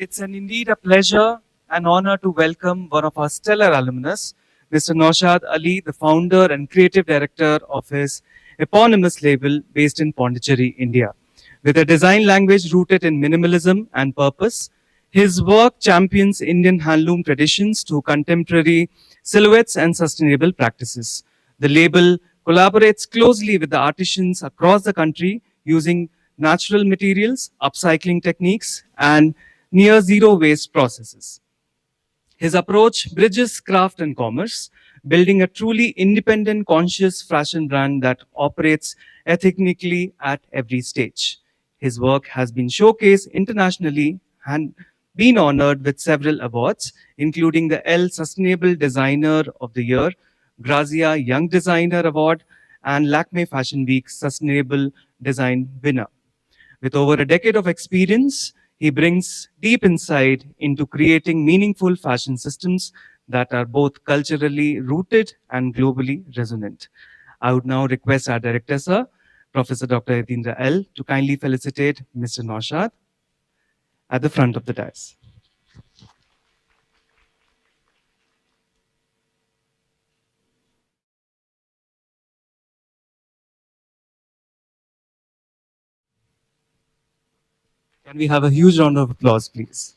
It's indeed a pleasure and honor to welcome one of our stellar alumnus, Mr. Naushad Ali, the founder and creative director of his eponymous label based in Pondicherry, India. With a design language rooted in minimalism and purpose, his work champions Indian handloom traditions to contemporary silhouettes and sustainable practices. The label collaborates closely with the artisans across the country using natural materials, upcycling techniques, and near zero waste processes. His approach bridges craft and commerce, building a truly independent, conscious fashion brand that operates ethically at every stage. His work has been showcased internationally and been honored with several awards, including the Elle Sustainable Designer of the Year, Grazia Young Designer Award, and Lakme Fashion Week Sustainable Design winner. With over a decade of experience, he brings deep insight into creating meaningful fashion systems that are both culturally rooted and globally resonant. I would now request our director, sir, Professor Dr. Yatindra L., to kindly felicitate Mr. Naushad at the front of the dais. Can we have a huge round of applause, please?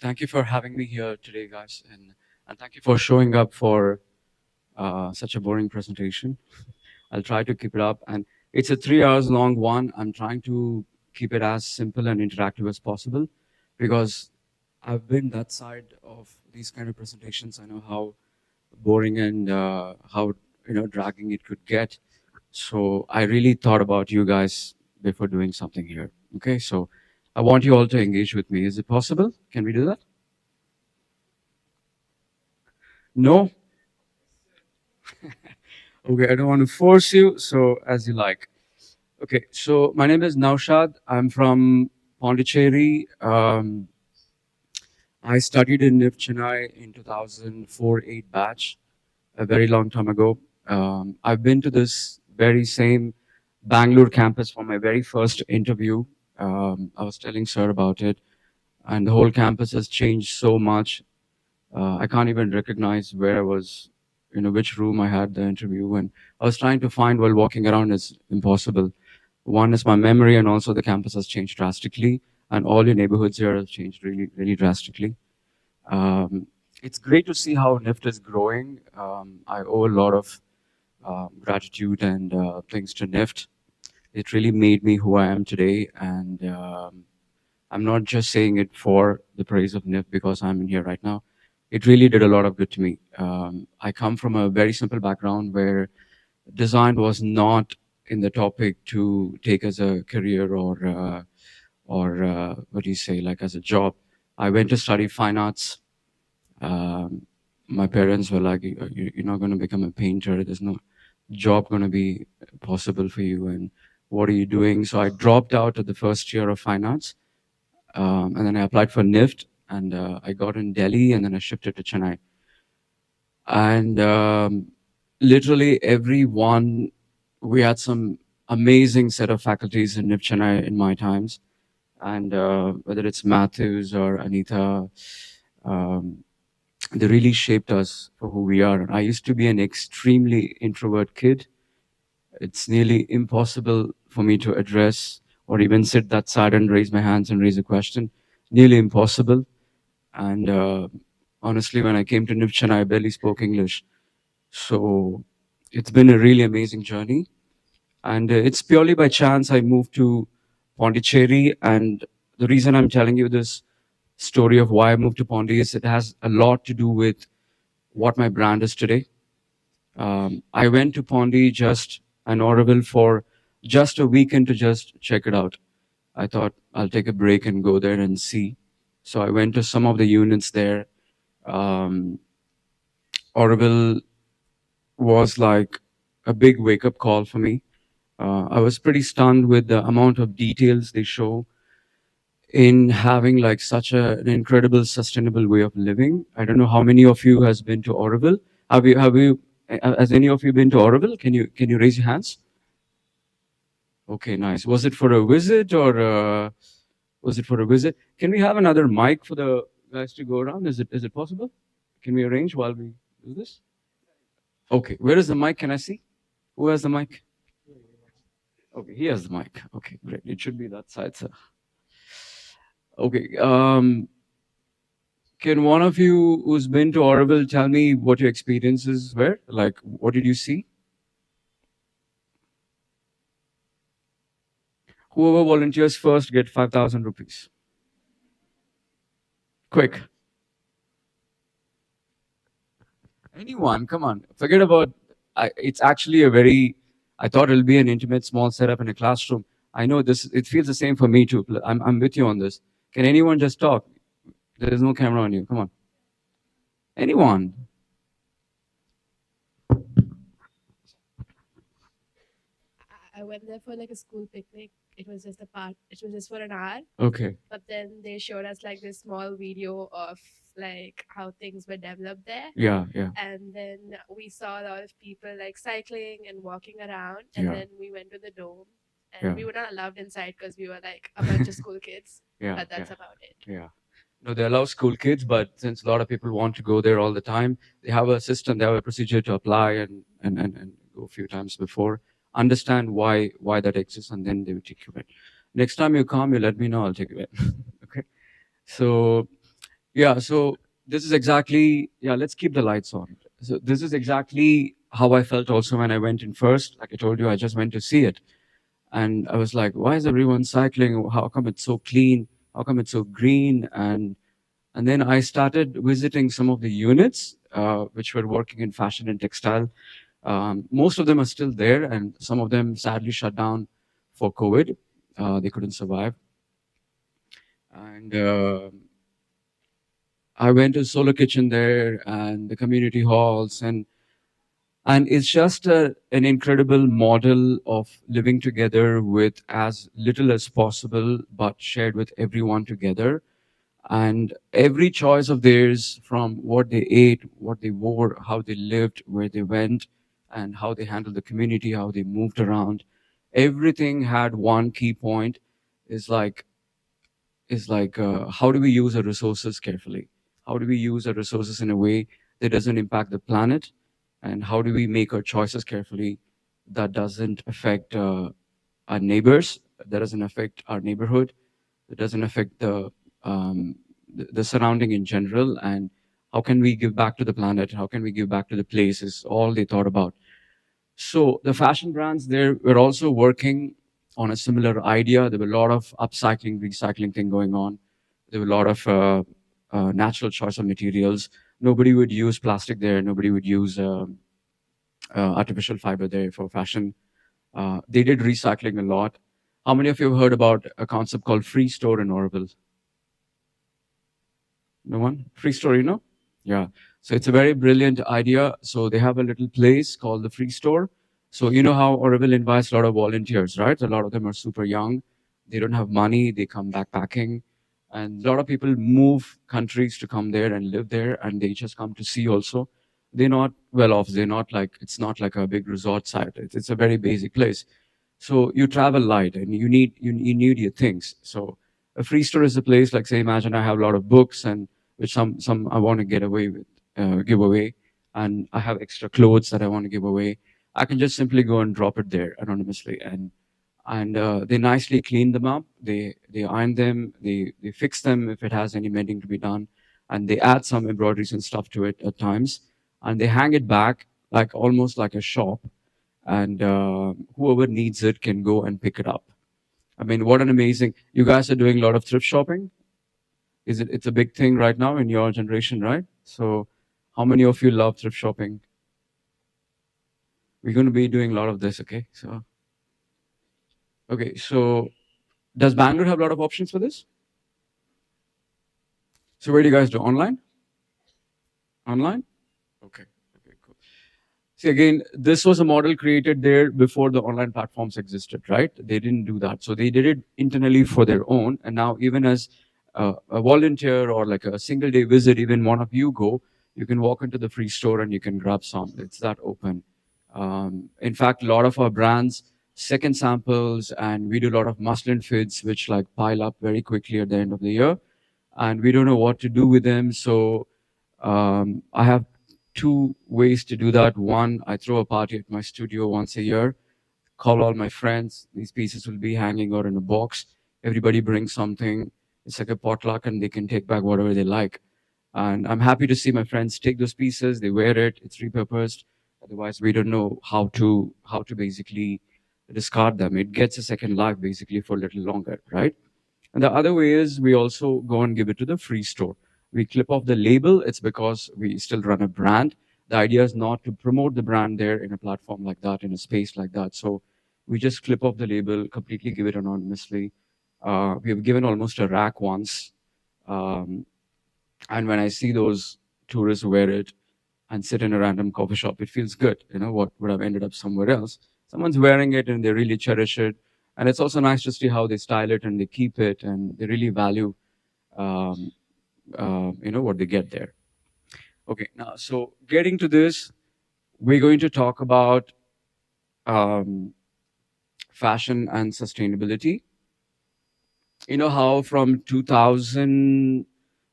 Thank you for having me here today, guys, and thank you for showing up for such a boring presentation. I'll try to keep it up, and it's a 3 hours long one. I'm trying to keep it as simple and interactive as possible because I've been that side of these kind of presentations. I know how boring and how dragging it could get. So I really thought about you guys before doing something here. Okay, so I want you all to engage with me. Is it possible? Can we do that? No? Okay, I don't want to force you, so as you like. Okay, so my name is Naushad. I'm from Pondicherry. I studied in NIFT Chennai in 2004-8 batch, a very long time ago. I've been to this very same Bangalore campus for my very first interview. I was telling sir about it, and the whole campus has changed so much. I can't even recognize where I was, which room I had the interview. And I was trying to find while walking around is impossible. One is my memory, and also the campus has changed drastically, and all your neighborhoods here have changed really, really drastically. It's great to see how NIFT is growing. I owe a lot of gratitude and things to NIFT. It really made me who I am today, and I'm not just saying it for the praise of NIFT because I'm in here right now. It really did a lot of good to me. I come from a very simple background where design was not in the topic to take as a career or what do you say, like as a job. I went to study fine arts. My parents were like, You're not going to become a painter. There's no job going to be possible for you. And what are you doing? So I dropped out of the first year of fine arts. And then I applied for NIFT, and I got in Delhi, and then I shifted to Chennai. And literally everyone, we had some amazing set of faculties in NIFT Chennai in my times. And whether it's Matthews or Anita, they really shaped us for who we are. I used to be an extremely introvert kid. It's nearly impossible for me to address or even sit that side and raise my hands and raise a question. Nearly impossible. And honestly, when I came to NIFT Chennai, I barely spoke English. So it's been a really amazing journey. And it's purely by chance I moved to Pondicherry. And the reason I'm telling you this story of why I moved to Pondi is it has a lot to do with what my brand is today. I went to Pondi just an Oroville for just a weekend to just check it out. I thought, I'll take a break and go there and see. So I went to some of the units there. Um, Auroville was like a big wake up call for me. I was pretty stunned with the amount of details they show in having like such an incredible sustainable way of living. I don't know how many of you has been to Auroville. Has any of you been to Auroville? Can you raise your hands? Okay, nice. Was it for a visit or was it for a visit? Can we have another mic for the guys to go around? Is it possible? Can we arrange while we do this? Okay, where is the mic? Can I see? Who has the mic? Okay, he has the mic. Okay, great. It should be that side, sir. Okay. Can one of you who's been to Auroville tell me what your experiences were? Like, what did you see? Whoever volunteers first get 5,000 rupees. Quick. Anyone, come on. Forget about. It's actually a very. I thought it'll be an intimate, small setup in a classroom. I know this. It feels the same for me too. I'm with you on this. Can anyone just talk? There is no camera on you. Come on. Anyone? I went there for like a school picnic. It was just a part. It was just for an hour. Okay. But then they showed us like this small video of like how things were developed there. Yeah, yeah. And then we saw a lot of people like cycling and walking around. And Yeah. then we went to the dome. And Yeah. we were not allowed inside because we were like a bunch of school kids. Yeah. But that's Yeah. about it. Yeah. No, they allow school kids, but since a lot of people want to go there all the time, they have a system, they have a procedure to apply and go a few times before, understand why that exists, and then they will take you in. Next time you come, you let me know, I'll take you in. Okay. So yeah, so this is exactly, yeah, let's keep the lights on. So this is exactly how I felt also when I went in first. Like I told you, I just went to see it. And I was like, why is everyone cycling? How come it's so clean? How come it's so green? And then I started visiting some of the units which were working in fashion and textile. Most of them are still there, and some of them sadly shut down for COVID. They couldn't survive. And I went to Solar Kitchen there and the community halls, and it's just an incredible model of living together with as little as possible, but shared with everyone together. And every choice of theirs, from what they ate, what they wore, how they lived, where they went, and how they handled the community, how they moved around, everything had one key point: is like how do we use our resources carefully? How do we use our resources in a way that doesn't impact the planet? And how do we make our choices carefully that doesn't affect our neighbors, that doesn't affect our neighborhood, that doesn't affect the surrounding in general? And how can we give back to the planet? How can we give back to the place is all they thought about. So the fashion brands there were also working on a similar idea. There were a lot of upcycling, recycling thing going on. There were a lot of natural choice of materials. Nobody would use plastic there. Nobody would use artificial fiber there for fashion. They did recycling a lot. How many of you have heard about a concept called free store in Orville? No one? Free store, you know? Yeah. So it's a very brilliant idea. So they have a little place called the Free Store. So you know how Orville invites a lot of volunteers, right? A lot of them are super young. They don't have money. They come backpacking. And a lot of people move countries to come there and live there. And they just come to see also. They're not well off. They're not like, it's not like a big resort site. It's a very basic place. So you travel light and you need your things. So a free store is a place like, say, imagine I have a lot of books and which some I want to get away with, give away, and I have extra clothes that I want to give away. I can just simply go and drop it there anonymously, and they nicely clean them up. They iron them. They fix them if it has any mending to be done, and they add some embroideries and stuff to it at times, and they hang it back like almost like a shop, and whoever needs it can go and pick it up. I mean, what an amazing! You guys are doing a lot of thrift shopping. It's a big thing right now in your generation, right? So how many of you love thrift shopping? We're going to be doing a lot of this, okay? So Does Bangalore have a lot of options for this? So where do you guys do? Online? Online? Okay. Okay, cool. See, again, this was a model created there before the online platforms existed, right? They didn't do that. So they did it internally for their own. And now even as a volunteer or like a single day visit, even one of you go, you can walk into the free store and you can grab some. It's that open. In fact, a lot of our brands, second samples, and we do a lot of muslin fits, which like pile up very quickly at the end of the year. And we don't know what to do with them. So I have two ways to do that. One, I throw a party at my studio once a year, call all my friends. These pieces will be hanging out in a box. Everybody brings something. It's like a potluck and they can take back whatever they like. And I'm happy to see my friends take those pieces, they wear it, it's repurposed. Otherwise, we don't know how to basically discard them. It gets a second life basically for a little longer, right? And the other way is we also go and give it to the free store. We clip off the label. It's because we still run a brand. The idea is not to promote the brand there in a platform like that, in a space like that. So we just clip off the label, completely give it anonymously. We have given almost a rack once. And when I see those tourists wear it and sit in a random coffee shop, it feels good. You know, what would have ended up somewhere else. Someone's wearing it and they really cherish it. And it's also nice to see how they style it and they keep it and they really value, what they get there. Okay, now, so getting to this, we're going to talk about fashion and sustainability. You know how from 2000,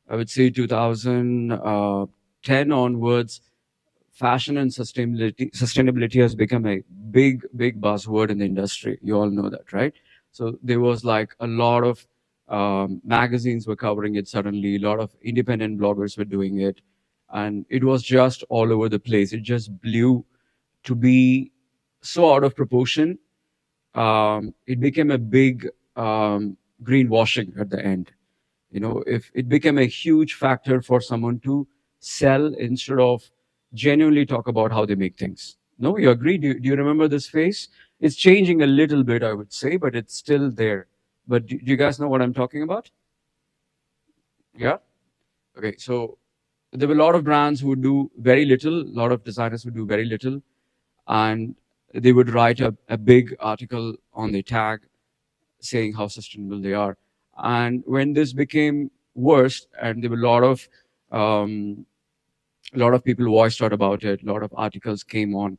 I would say 2010 onwards, fashion and sustainability has become a big buzzword in the industry. You all know that, right? So there was like a lot of magazines were covering it suddenly. A lot of independent bloggers were doing it, and it was just all over the place. It just blew to be so out of proportion. It became a big greenwashing at the end. You know, if it became a huge factor for someone to sell instead of genuinely talk about how they make things. No, you agree? Do you remember this phase? It's changing a little bit, I would say, but it's still there. But do you guys know what I'm talking about? Yeah? Okay, so there were a lot of brands who would do very little, a lot of designers would do very little, and they would write a big article on the tag saying how sustainable they are. And when this became worse, and there were a lot of people voiced out about it, a lot of articles came on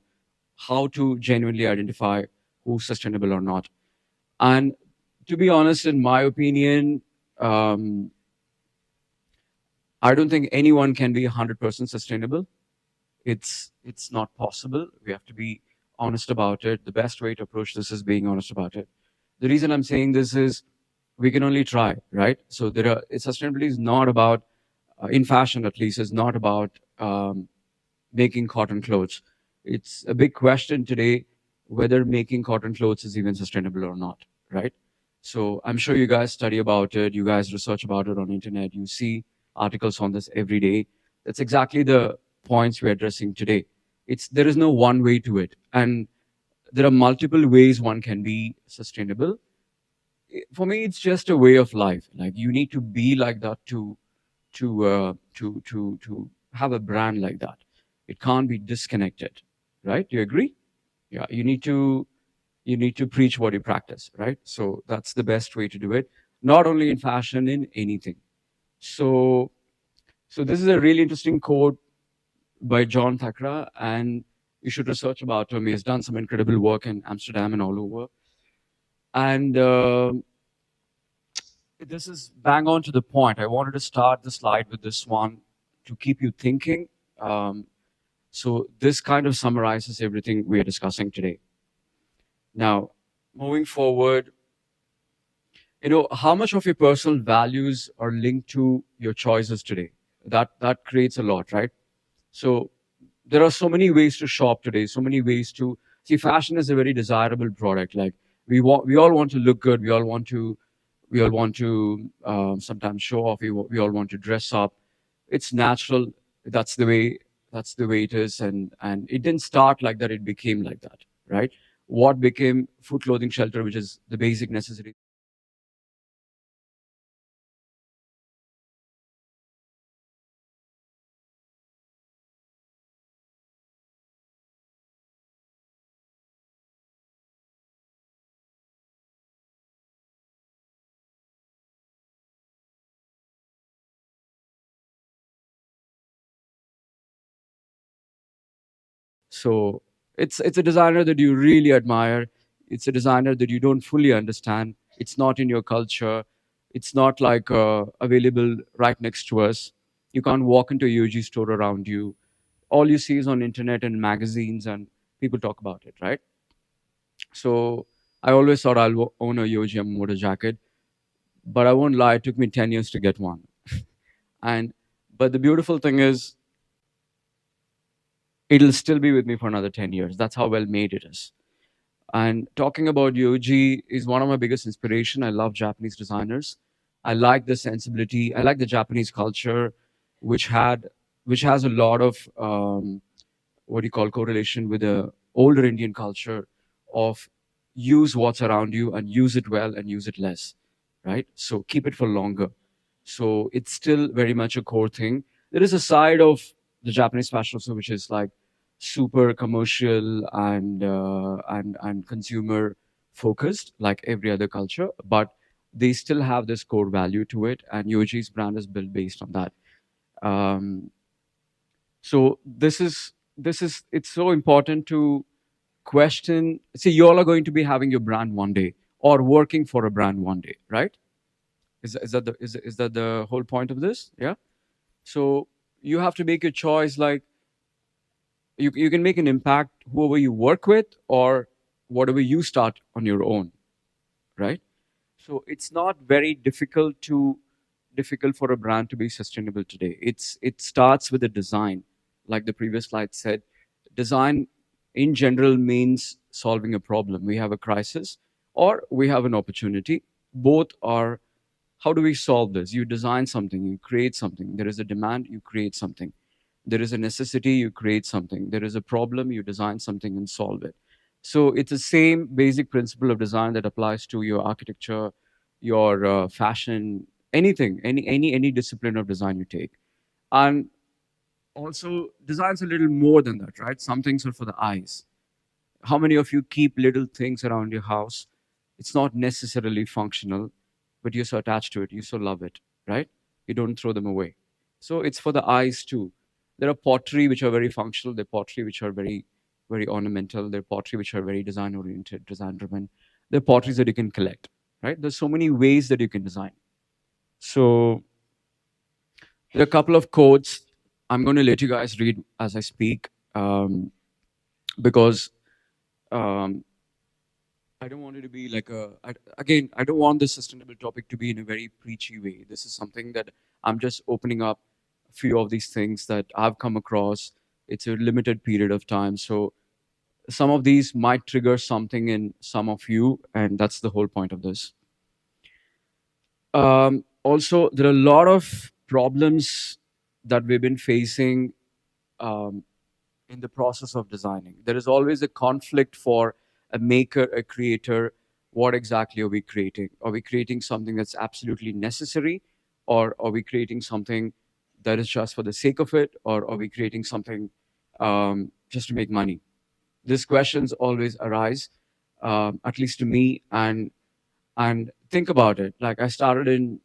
how to genuinely identify who's sustainable or not. And to be honest, in my opinion, I don't think anyone can be 100% sustainable. It's not possible. We have to be honest about it. The best way to approach this is being honest about it. The reason I'm saying this is we can only try, right? So sustainability is not about, in fashion at least, is not about making cotton clothes. It's a big question today whether making cotton clothes is even sustainable or not, right? So I'm sure you guys study about it, you guys research about it on internet, you see articles on this every day. That's exactly the points we're addressing today. There is no one way to it, and there are multiple ways one can be sustainable. For me, it's just a way of life. Like you need to be like that to have a brand like that. It can't be disconnected, right? Do you agree? Yeah, you need to preach what you practice, right? So that's the best way to do it. Not only in fashion, in anything. So this is a really interesting quote by John Thakra, and you should research about him. He has done some incredible work in Amsterdam and all over. And this is bang on to the point. I wanted to start the slide with this one to keep you thinking. So this kind of summarizes everything we are discussing today. Now, moving forward, how much of your personal values are linked to your choices today? That creates a lot, right? So there are so many ways to shop today, so many ways to see. Fashion is a very desirable product. Like we all want to look good. We all want to sometimes show off. We all want to dress up. It's natural. That's the way it is. And it didn't start like that. It became like that, right? What became food, clothing, shelter, which is the basic necessity. So it's a designer that you really admire. It's a designer that you don't fully understand. It's not in your culture. It's not like available right next to us. You can't walk into a UG store around you. All you see is on internet and magazines, and people talk about it, right? So I always thought I'll own a Yoji Yamamoto jacket, but I won't lie, it took me 10 years to get one. And but the beautiful thing is, it'll still be with me for another 10 years. That's how well made it is. And talking about Yoji is one of my biggest inspiration. I love Japanese designers. I like the sensibility. I like the Japanese culture, which had which has a lot of what do you call correlation with the older Indian culture of use what's around you and use it well and use it less, right? So keep it for longer. So it's still very much a core thing. There is a side of the Japanese fashion also which is like super commercial and consumer focused, like every other culture, but they still have this core value to it, and Yoji's brand is built based on that. Um, so this is it's so important to question. See, you all are going to be having your brand one day or working for a brand one day, right? Is that the whole point of this? Yeah. So you have to make your choice. Like you can make an impact whoever you work with or whatever you start on your own, right? So it's not very difficult for a brand to be sustainable today. It starts with the design, like the previous slide said. Design in general means solving a problem. We have a crisis or we have an opportunity. Both are, how do we solve this? You design something, you create something. There is a demand, you create something. There is a necessity, you create something. There is a problem, you design something and solve it. So it's the same basic principle of design that applies to your architecture, your fashion, anything, any discipline of design you take. And also, design's a little more than that, right? Some things are for the eyes. How many of you keep little things around your house? It's not necessarily functional, but you're so attached to it, you so love it, right? You don't throw them away. So it's for the eyes too. There are pottery which are very functional. There are pottery which are very ornamental. There are pottery which are very design oriented, design driven. There are potteries that you can collect, right? There's so many ways that you can design. So there are a couple of quotes. I'm going to let you guys read as I speak, because um, I don't want it to be like again, I don't want this sustainable topic to be in a very preachy way. This is something that I'm just opening up a few of these things that I've come across. It's a limited period of time. So some of these might trigger something in some of you, and that's the whole point of this. Also, there are a lot of problems that we've been facing um, in the process of designing. There is always a conflict for a maker, a creator. What exactly are we creating? Are we creating something that's absolutely necessary? Or are we creating something that is just for the sake of it? Or are we creating something just to make money? These questions always arise, at least to me. And think about it. Like I started in,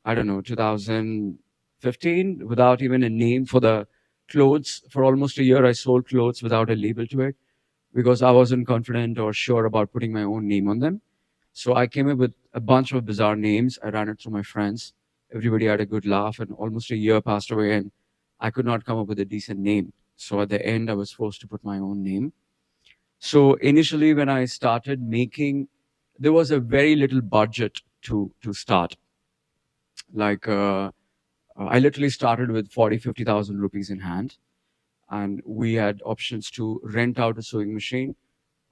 I don't know, 2015 without even a name for the clothes. For almost a year, I sold clothes without a label to it because I wasn't confident or sure about putting my own name on them. So I came up with a bunch of bizarre names. I ran it through my friends. Everybody had a good laugh, and almost a year passed away, and I could not come up with a decent name. So at the end, I was forced to put my own name. So initially, when I started making, there was a very little budget to start. Like I literally started with 40, 50,000 rupees in hand, and we had options to rent out a sewing machine.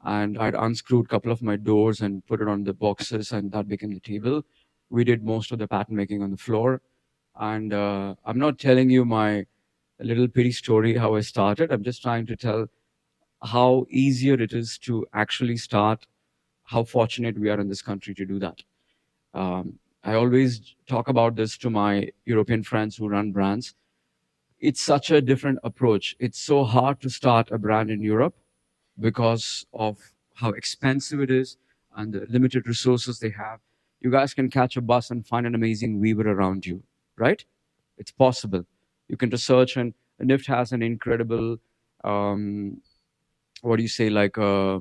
And I'd unscrewed a couple of my doors and put it on the boxes, and that became the table. We did most of the pattern making on the floor. And I'm not telling you my little pity story how I started. I'm just trying to tell how easier it is to actually start, how fortunate we are in this country to do that. I always talk about this to my European friends who run brands. It's such a different approach. It's so hard to start a brand in Europe because of how expensive it is and the limited resources they have. You guys can catch a bus and find an amazing weaver around you, right? It's possible. You can research, and NIFT has an incredible um, what do you say, like a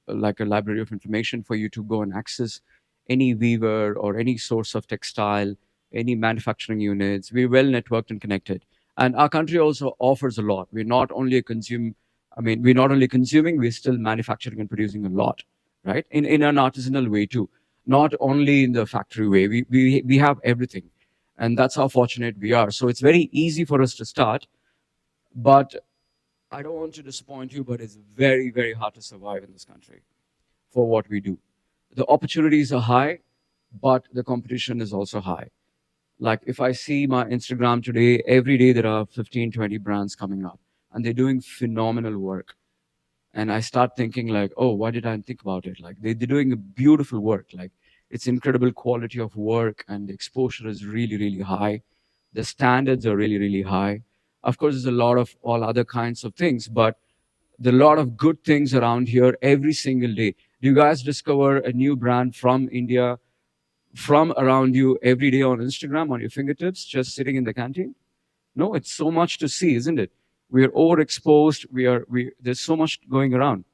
library of information for you to go and access any weaver or any source of textile, any manufacturing units. We're well networked and connected, and our country also offers a lot. We're not only a consume, I mean, we're not only consuming, we're still manufacturing and producing a lot, right? In an artisanal way too, not only in the factory way. We have everything, and that's how fortunate we are. So it's very easy for us to start, but I don't want to disappoint you, but it's very, very hard to survive in this country for what we do. The opportunities are high, but the competition is also high. Like if I see my Instagram today, every day there are 15, 20 brands coming up and they're doing phenomenal work. And I start thinking like, oh, why did I think about it? Like they're doing a beautiful work. Like it's incredible quality of work and the exposure is really, really high. The standards are really, really high. Of course, there's a lot of all other kinds of things, but there are a lot of good things around here every single day. Do you guys discover a new brand from India, from around you every day on Instagram, on your fingertips, just sitting in the canteen? No, it's so much to see, isn't it? We are overexposed. There's so much going around.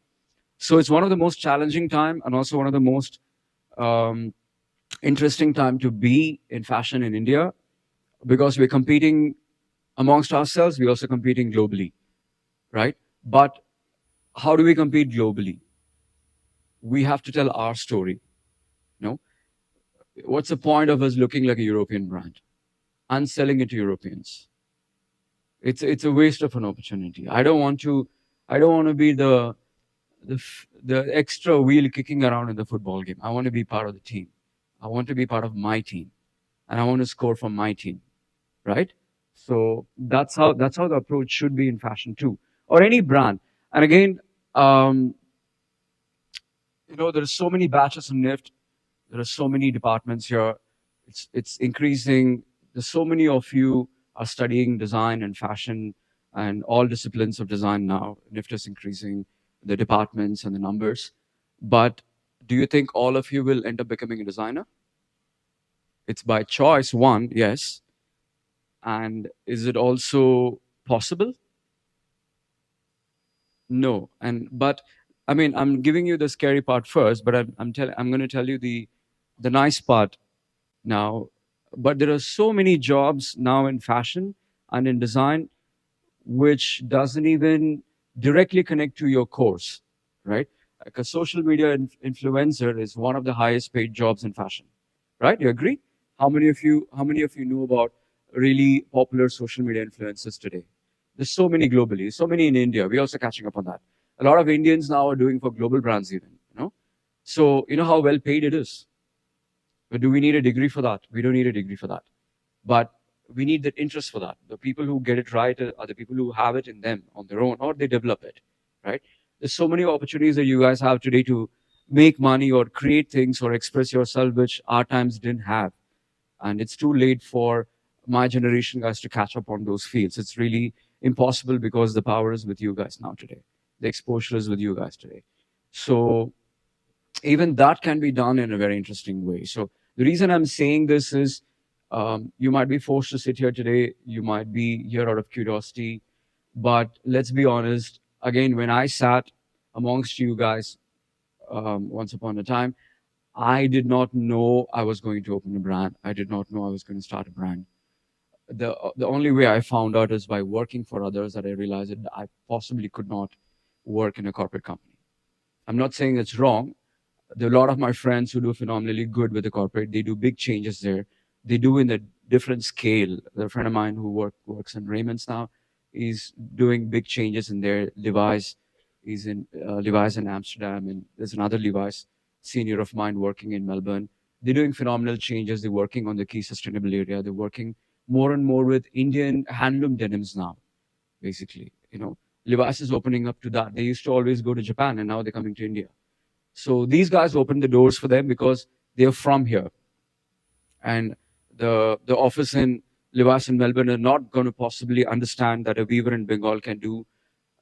So it's one of the most challenging time and also one of the most um, interesting time to be in fashion in India because we're competing amongst ourselves. We're also competing globally, right? But how do we compete globally? We have to tell our story. You know, what's the point of us looking like a European brand and selling it to Europeans? It's a waste of an opportunity. I don't want to be the extra wheel kicking around in the football game. I want to be part of the team. I want to be part of my team, and I want to score for my team, right? So that's how the approach should be in fashion too, or any brand. And again, um, there are so many batches in NIFT. There are so many departments here. It's increasing. There's so many of you are studying design and fashion and all disciplines of design now. NIFT is increasing the departments and the numbers. But do you think all of you will end up becoming a designer? It's by choice, one, yes. And is it also possible? No. But I mean, I'm giving you the scary part first, but I'm going to tell you the nice part now. But there are so many jobs now in fashion and in design which doesn't even directly connect to your course, right? Like a social media influencer is one of the highest paid jobs in fashion, right? You agree? How many of you know about really popular social media influencers today? There's so many globally, so many in India. We're also catching up on that. A lot of Indians now are doing for global brands even. So you know how well paid it is. But do we need a degree for that? We don't need a degree for that. But we need that interest for that. The people who get it right are the people who have it in them on their own, or they develop it, right? There's so many opportunities that you guys have today to make money or create things or express yourself, which our times didn't have. And it's too late for my generation guys to catch up on those fields. It's really impossible because the power is with you guys now today. The exposure is with you guys today. So even that can be done in a very interesting way. So the reason I'm saying this is you might be forced to sit here today. You might be here out of curiosity. But let's be honest, again, when I sat amongst you guys once upon a time, I did not know I was going to open a brand. I did not know I was going to start a brand. The only way I found out is by working for others that I realized that I possibly could not work in a corporate company. I'm not saying it's wrong. There are a lot of my friends who do phenomenally good with the corporate. They do big changes there. They do in a different scale. There's a friend of mine who works in Raymond's now. He's doing big changes in their Levi's. He's in Levi's in Amsterdam, and there's another Levi's senior of mine working in Melbourne. They're doing phenomenal changes. They're working on the key sustainable area. They're working more and more with Indian handloom denims now, basically. Levi's is opening up to that. They used to always go to Japan, and now they're coming to India. So these guys opened the doors for them because they're from here. And the office in Levi's in Melbourne are not going to possibly understand that a weaver in Bengal can do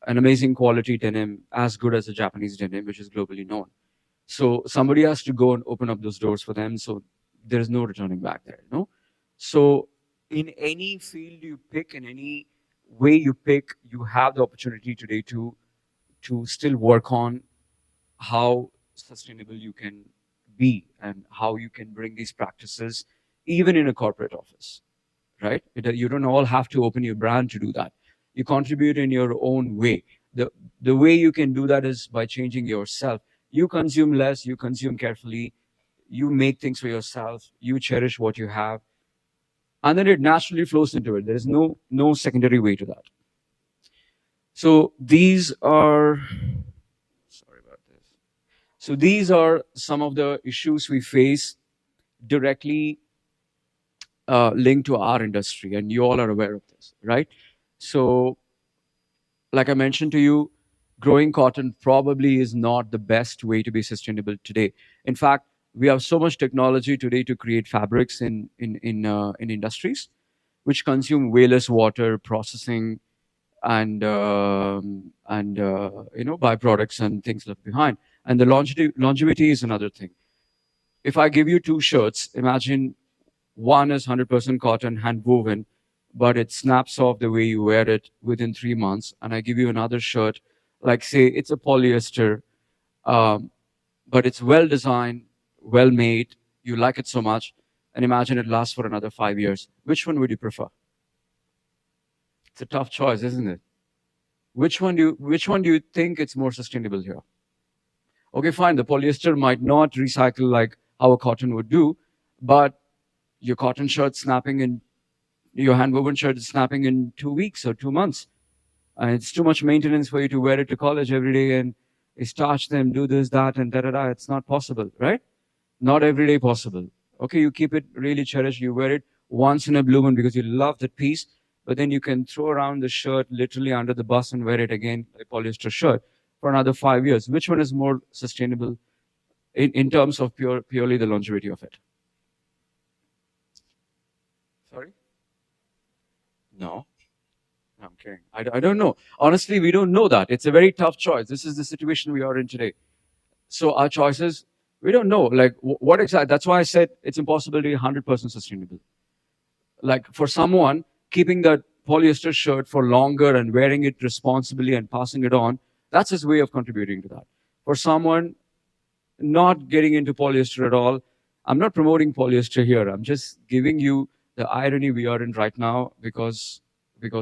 an amazing quality denim as good as a Japanese denim, which is globally known. So somebody has to go and open up those doors for them. So there's no returning back there. So in any field you pick, in any way you pick, you have the opportunity today to to still work on how sustainable you can be and how you can bring these practices even in a corporate office, right? You don't all have to open your brand to do that. You contribute in your own way. The way you can do that is by changing yourself. You consume less, you consume carefully, you make things for yourself, you cherish what you have, and then it naturally flows into it. There is no secondary way to that. So these are, sorry about this. So these are some of the issues we face directly linked to our industry, and you all are aware of this, right? So, like I mentioned to you, growing cotton probably is not the best way to be sustainable today. In fact, we have so much technology today to create fabrics in industries which consume way less water, processing, and byproducts and things left behind. And the longevity is another thing. If I give you two shirts, imagine one is 100% cotton, hand woven, but it snaps off the way you wear it within 3 months. And I give you another shirt, like say it's a polyester, um, but it's well designed, well made. You like it so much, and imagine it lasts for another 5 years. Which one would you prefer? It's a tough choice, isn't it? Which one do you think it's more sustainable here? Okay, fine. The polyester might not recycle like how a cotton would do, but your cotton shirt snapping in your hand woven shirt is snapping in 2 weeks or 2 months. And it's too much maintenance for you to wear it to college every day and starch them, do this, that, and da da da. It's not possible, right? Not every day possible. Okay, you keep it really cherished. You wear it once in a blue moon because you love that piece, but then you can throw around the shirt literally under the bus and wear it again, a polyester shirt, for another 5 years. Which one is more sustainable in terms of purely the longevity of it? Sorry? No. I'm kidding. I don't know. Honestly, we don't know that. It's a very tough choice. This is the situation we are in today. So our choices, we don't know. Like what exactly? That's why I said it's impossible to be 100% sustainable. Like for someone keeping that polyester shirt for longer and wearing it responsibly and passing it on, that's his way of contributing to that. For someone not getting into polyester at all, I'm not promoting polyester here. I'm just giving you the irony we are in right now because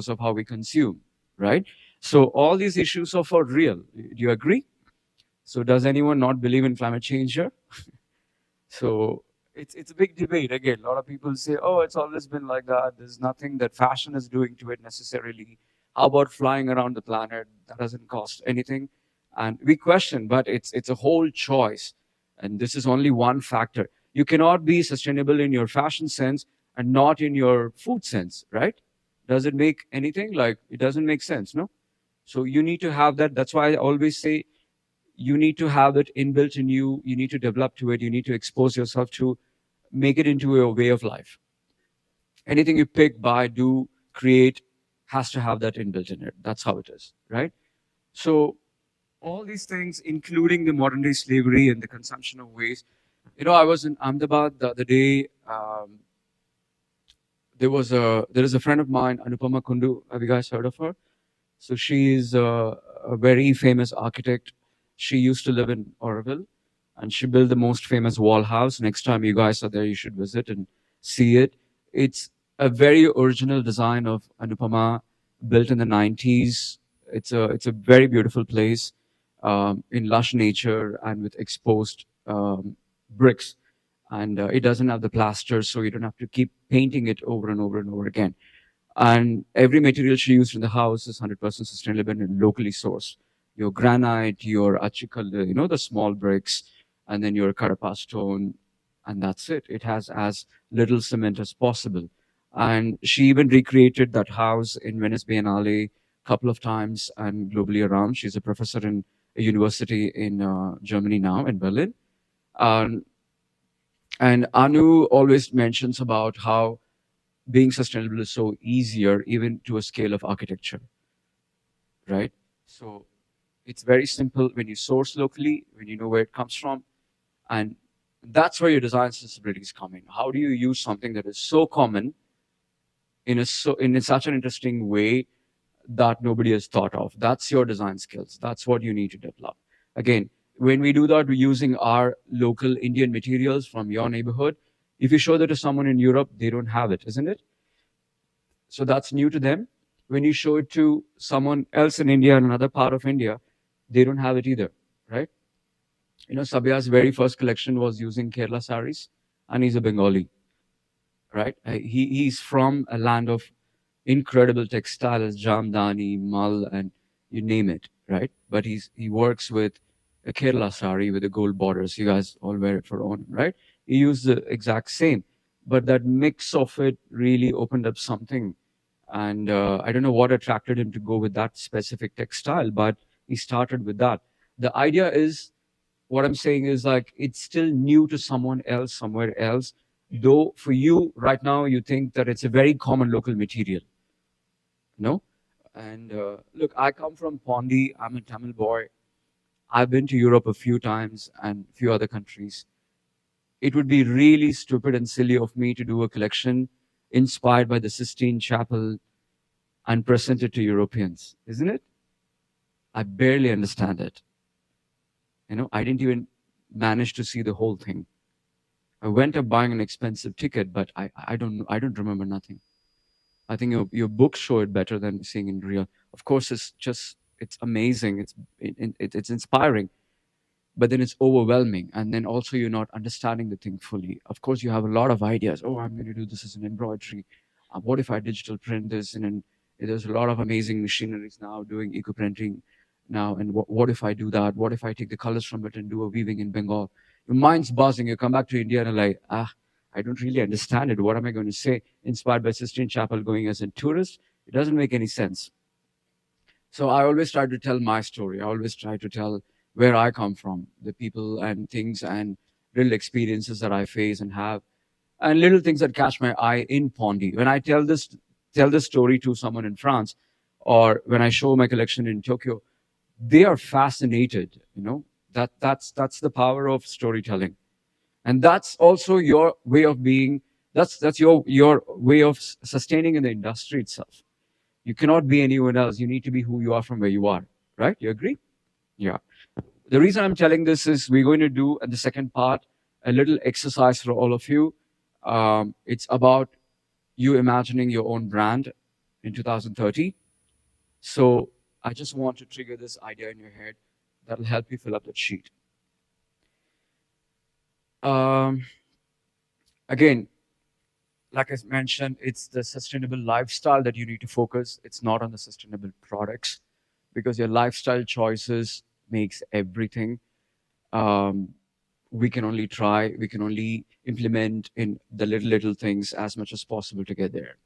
of how we consume, right? So all these issues are for real. Do you agree? So does anyone not believe in climate change here? So it's a big debate. Again, a lot of people say, oh, it's always been like that. There's nothing that fashion is doing to it necessarily. How about flying around the planet? That doesn't cost anything. And we question, but it's a whole choice. And this is only one factor. You cannot be sustainable in your fashion sense and not in your food sense, right? Does it make anything? Like, it doesn't make sense, no? So you need to have that. That's why I always say you need to have it inbuilt in you. You need to develop to it. You need to expose yourself to make it into a way of life. Anything you pick, buy, do, create has to have that inbuilt in it. That's how it is, right? So all these things, including the modern day slavery and the consumption of waste. You know, I was in Ahmedabad the other day. There is a friend of mine, Anupama Kundu. Have you guys heard of her? So she is a very famous architect. She used to live in Oroville, and she built the most famous wall house. Next time you guys are there, you should visit and see it. It's a very original design of Anupama, built in the 90s. It's a very beautiful place in lush nature and with exposed bricks. And it doesn't have the plaster, so you don't have to keep painting it over and over and over again. And every material she used in the house is 100% sustainable and locally sourced. Your granite, your achikal, the small bricks, and then your karapa stone, and that's it. It has as little cement as possible. And she even recreated that house in Venice Biennale a couple of times and globally around. She's a professor in a university in Germany now, in Berlin. Um, and Anu always mentions about how being sustainable is so easier even to a scale of architecture, right? So it's very simple when you source locally, when you know where it comes from, and that's where your design sensibilities come in. How do you use something that is so common in such an interesting way that nobody has thought of. That's your design skills. That's what you need to develop. Again, when we do that, we're using our local Indian materials from your neighborhood. If you show that to someone in Europe, they don't have it, isn't it? So that's new to them. When you show it to someone else in India, in another part of India, they don't have it either, right? You know, Sabya's very first collection was using Kerala saris, and he's a Bengali, right? He's from a land of incredible textiles, Jamdani, Mal, and you name it, right? But he works with a Kerala sari with the gold borders. You guys all wear it for Onam, right? He used the exact same, but that mix of it really opened up something. And I don't know what attracted him to go with that specific textile, but he started with that. The idea is, what I'm saying is like, it's still new to someone else, somewhere else. Though for you right now, you think that it's a very common local material, no? And look, I come from Pondi. I'm a Tamil boy. I've been to Europe a few times and a few other countries. It would be really stupid and silly of me to do a collection inspired by the Sistine Chapel and present it to Europeans, isn't it? I barely understand it. You know, I didn't even manage to see the whole thing. I went up buying an expensive ticket, but I don't remember nothing. I think your books show it better than seeing in real. Of course, it's amazing. It's inspiring, but then it's overwhelming, and then also you're not understanding the thing fully. Of course, you have a lot of ideas. Oh, I'm going to do this as an embroidery. What if I digital print this? And then there's a lot of amazing machineries now doing eco printing now. And what if I do that? What if I take the colors from it and do a weaving in Bengal? Your mind's buzzing. You come back to India and like, I don't really understand it. What am I going to say? Inspired by Sistine Chapel going as a tourist? It doesn't make any sense. So I always try to tell my story. I always try to tell where I come from, the people and things and little experiences that I face and have, and little things that catch my eye in Pondi. When I tell this story to someone in France, or when I show my collection in Tokyo, they are fascinated. You know, that's the power of storytelling. And that's also your way of being, that's your way of sustaining in the industry itself. You cannot be anyone else. You need to be who you are from where you are, right? You agree? Yeah. The reason I'm telling this is we're going to do at the second part a little exercise for all of you. It's about you imagining your own brand in 2030. So I just want to trigger this idea in your head that'll help you fill up that sheet. Again, like I mentioned, it's the sustainable lifestyle that you need to focus. It's not on the sustainable products, because your lifestyle choices makes everything. We can only try, we can only implement in the little things as much as possible to get there.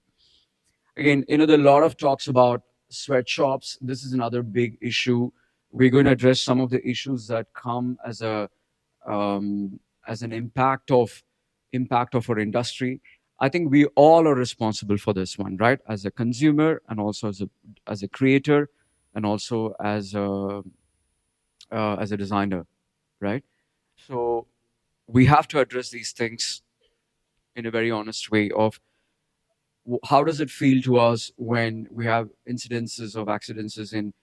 Again, you know, there are a lot of talks about sweatshops. This is another big issue. We're going to address some of the issues that come as an impact of our industry. I think we all are responsible for this one, right? As a consumer, and also as a creator, and also as a designer, right? So we have to address these things in a very honest way of how does it feel to us when we have incidences of accidents in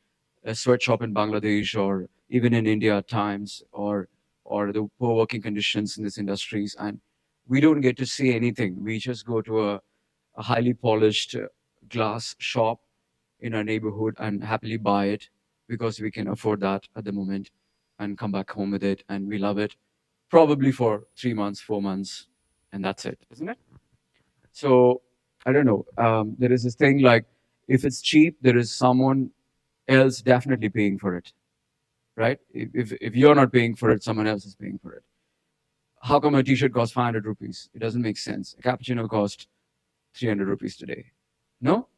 a sweatshop in Bangladesh, or even in India at times, or the poor working conditions in these industries, and we don't get to see anything. We just go to a highly polished glass shop in our neighborhood and happily buy it because we can afford that at the moment, and come back home with it, and we love it probably for 3 months, 4 months, and that's it, isn't it? So I don't know. There is this thing like, if it's cheap, there is someone else definitely paying for it, right? If you're not paying for it, someone else is paying for it. How come a t-shirt costs 500 rupees? It doesn't make sense. A cappuccino costs 300 rupees today. No?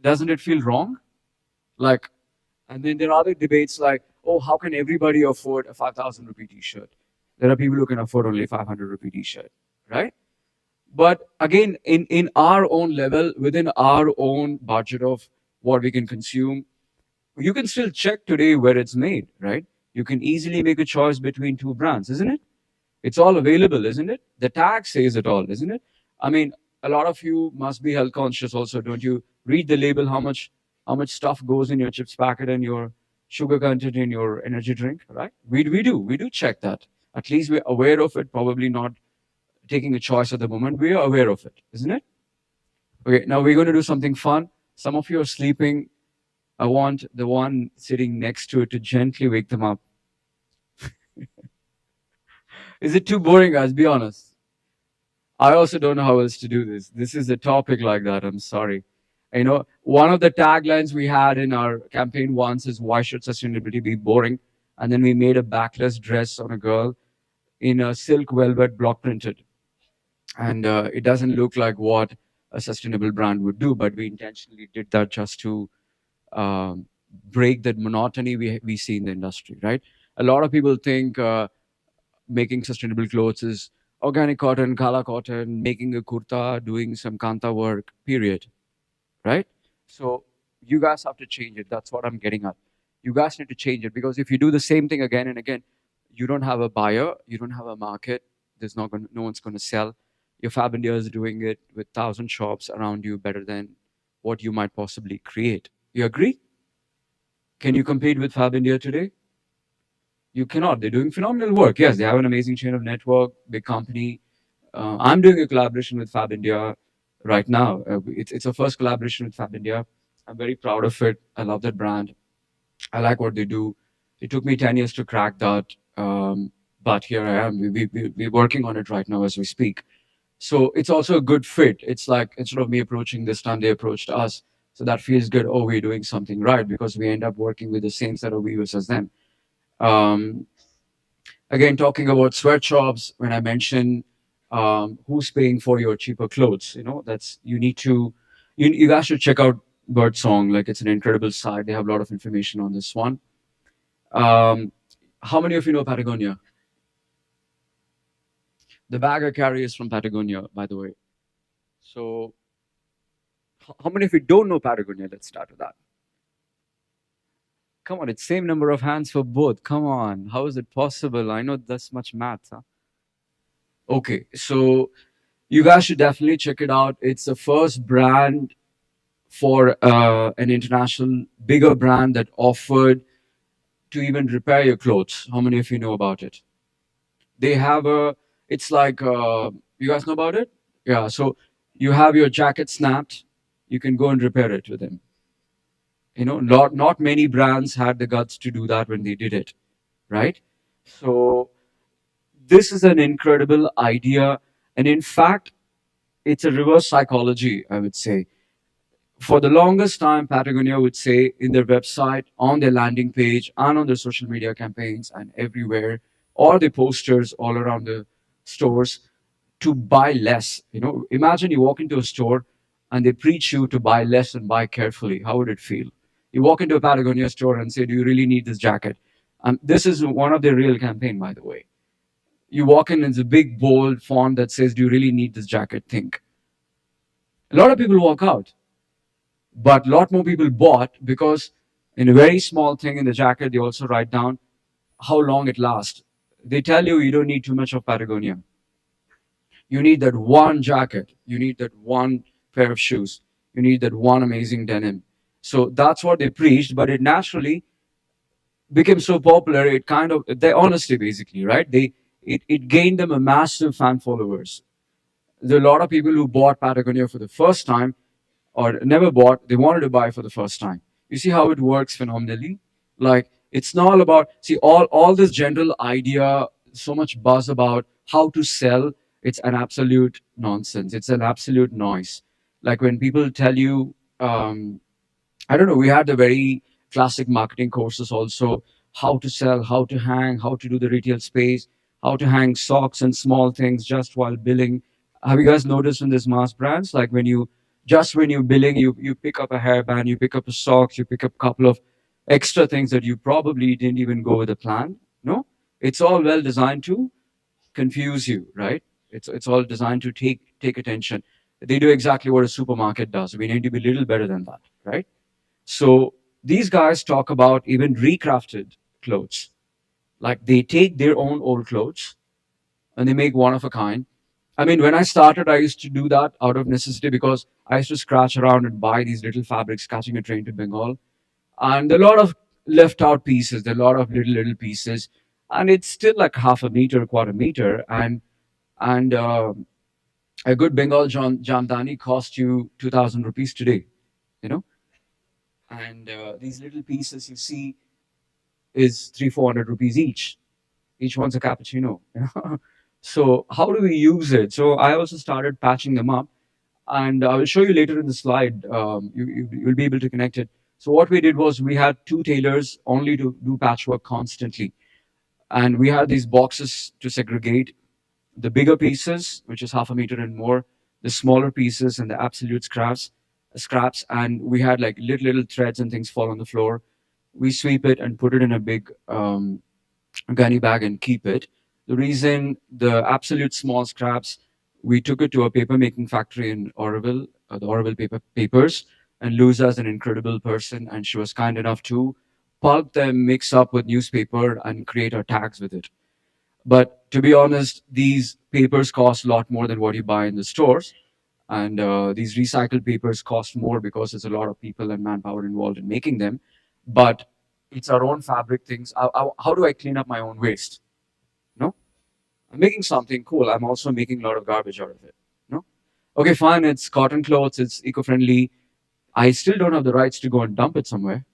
Doesn't it feel wrong? Like, and then there are other debates like, oh, how can everybody afford a 5,000 rupee t-shirt? There are people who can afford only 500 rupee t-shirt, right? But again, in our own level, within our own budget of what we can consume, you can still check today where it's made, right? You can easily make a choice between two brands, isn't it? It's all available, isn't it? The tag says it all, isn't it? I mean, a lot of you must be health conscious also, don't you? Read the label, how much how much stuff goes in your chips packet and your sugar content in your energy drink, right? We do check that. At least we're aware of it, probably not taking a choice at the moment. We are aware of it, isn't it? Okay, now we're going to do something fun. Some of you are sleeping. I want the one sitting next to it to gently wake them up. Is it too boring, guys? Be honest. I also don't know how else to do this. This is a topic like that. I'm sorry. You know, one of the taglines we had in our campaign once is "Why should sustainability be boring?" And then we made a backless dress on a girl in a silk velvet block printed, and it doesn't look like what a sustainable brand would do. But we intentionally did that just to um, break that monotony we see in the industry, right? A lot of people think making sustainable clothes is organic cotton, kala cotton, making a kurta, doing some kanta work, period, right? So you guys have to change it. That's what I'm getting at. You guys need to change it because if you do the same thing again and again, you don't have a buyer, you don't have a market. There's not going, no one's going to sell. Your Fab India is doing it with 1,000 shops around you better than what you might possibly create. You agree? Can you compete with Fab India today? You cannot. They're doing phenomenal work. Yes, they have an amazing chain of network, big company. I'm doing a collaboration with Fab India right now. It's a first collaboration with Fab India. I'm very proud of it. I love that brand. I like what they do. It took me 10 years to crack that, but here I am. We're working on it right now as we speak. So it's also a good fit. It's like instead of me approaching this time, they approached us. So that feels good. Oh, we're doing something right because we end up working with the same set of viewers as them. Um, Again, talking about sweatshops, when I mention who's paying for your cheaper clothes, you know, that's you need to, you guys should check out Birdsong. Like it's an incredible site. They have a lot of information on this one. Um, how many of you know Patagonia? The bag I carry is from Patagonia, by the way. So, how many of you don't know Patagonia? Let's start with that. Come on, it's same number of hands for both. Come on, how is it possible? I know that's much math. Huh? Okay, so you guys should definitely check it out. It's the first brand for an international bigger brand that offered to even repair your clothes. How many of you know about it? They have a, it's like, you guys know about it? Yeah, so you have your jacket snapped, you can go and repair it with them. You know, not many brands had the guts to do that when they did it, right? So this is an incredible idea. And in fact, it's a reverse psychology, I would say. For the longest time, Patagonia would say in their website, on their landing page, and on their social media campaigns, and everywhere, or the posters all around the stores, to buy less. You know, imagine you walk into a store and they preach you to buy less and buy carefully. How would it feel? You walk into a Patagonia store and say, "Do you really need this jacket?" And this is one of their real campaign, by the way. You walk in, and it's a big bold font that says, "Do you really need this jacket?" Think. A lot of people walk out, but a lot more people bought because in a very small thing in the jacket, they also write down how long it lasts. They tell you you don't need too much of Patagonia. You need that one jacket. You need that one pair of shoes. You need that one amazing denim. So that's what they preached, but it naturally became so popular. It kind of, their honesty basically, right? It gained them a massive fan followers. There are a lot of people who bought Patagonia for the first time or never bought, they wanted to buy for the first time. You see how it works phenomenally? Like it's not about see all this general idea, so much buzz about how to sell, it's an absolute nonsense. It's an absolute noise. Like when people tell you, I don't know, we had the very classic marketing courses also, how to sell, how to hang, how to do the retail space, how to hang socks and small things just while billing. Have you guys noticed in these mass brands, like when you just when you're billing, you pick up a hairband, you pick up a socks, you pick up a couple of extra things that you probably didn't even go with a plan. No, it's all well designed to confuse you, right? It's all designed to take attention. They do exactly what a supermarket does. We need to be a little better than that, right? So these guys talk about even recrafted clothes. Like they take their own old clothes and they make one of a kind I mean, when I started, I used to do that out of necessity because I used to scratch around and buy these little fabrics, catching a train to Bengal. And there are a lot of left out pieces, there are a lot of little pieces. And it's still like half a meter, quarter meter. And a good Bengal jamdani cost you 2,000 rupees today, you know? And these little pieces you see is 300-400 rupees each. Each one's a cappuccino. So how do we use it? So I also started patching them up, and I will show you later in the slide. You'll be able to connect it. So what we did was we had two tailors only to do patchwork constantly, and we had these boxes to segregate the bigger pieces, which is half a meter and more, the smaller pieces and the absolute scraps, and we had like little threads and things fall on the floor. We sweep it and put it in a big gunny bag and keep it. The reason the absolute small scraps, we took it to a paper making factory in Oroville, the Oroville papers, and Luza is an incredible person, and she was kind enough to pulp them, mix up with newspaper, and create our tags with it. But to be honest, these papers cost a lot more than what you buy in the stores. And these recycled papers cost more because there's a lot of people and manpower involved in making them. But it's our own fabric things. How do I clean up my own waste? No, I'm making something cool. I'm also making a lot of garbage out of it. No, okay, fine. It's cotton clothes. It's eco-friendly. I still don't have the rights to go and dump it somewhere.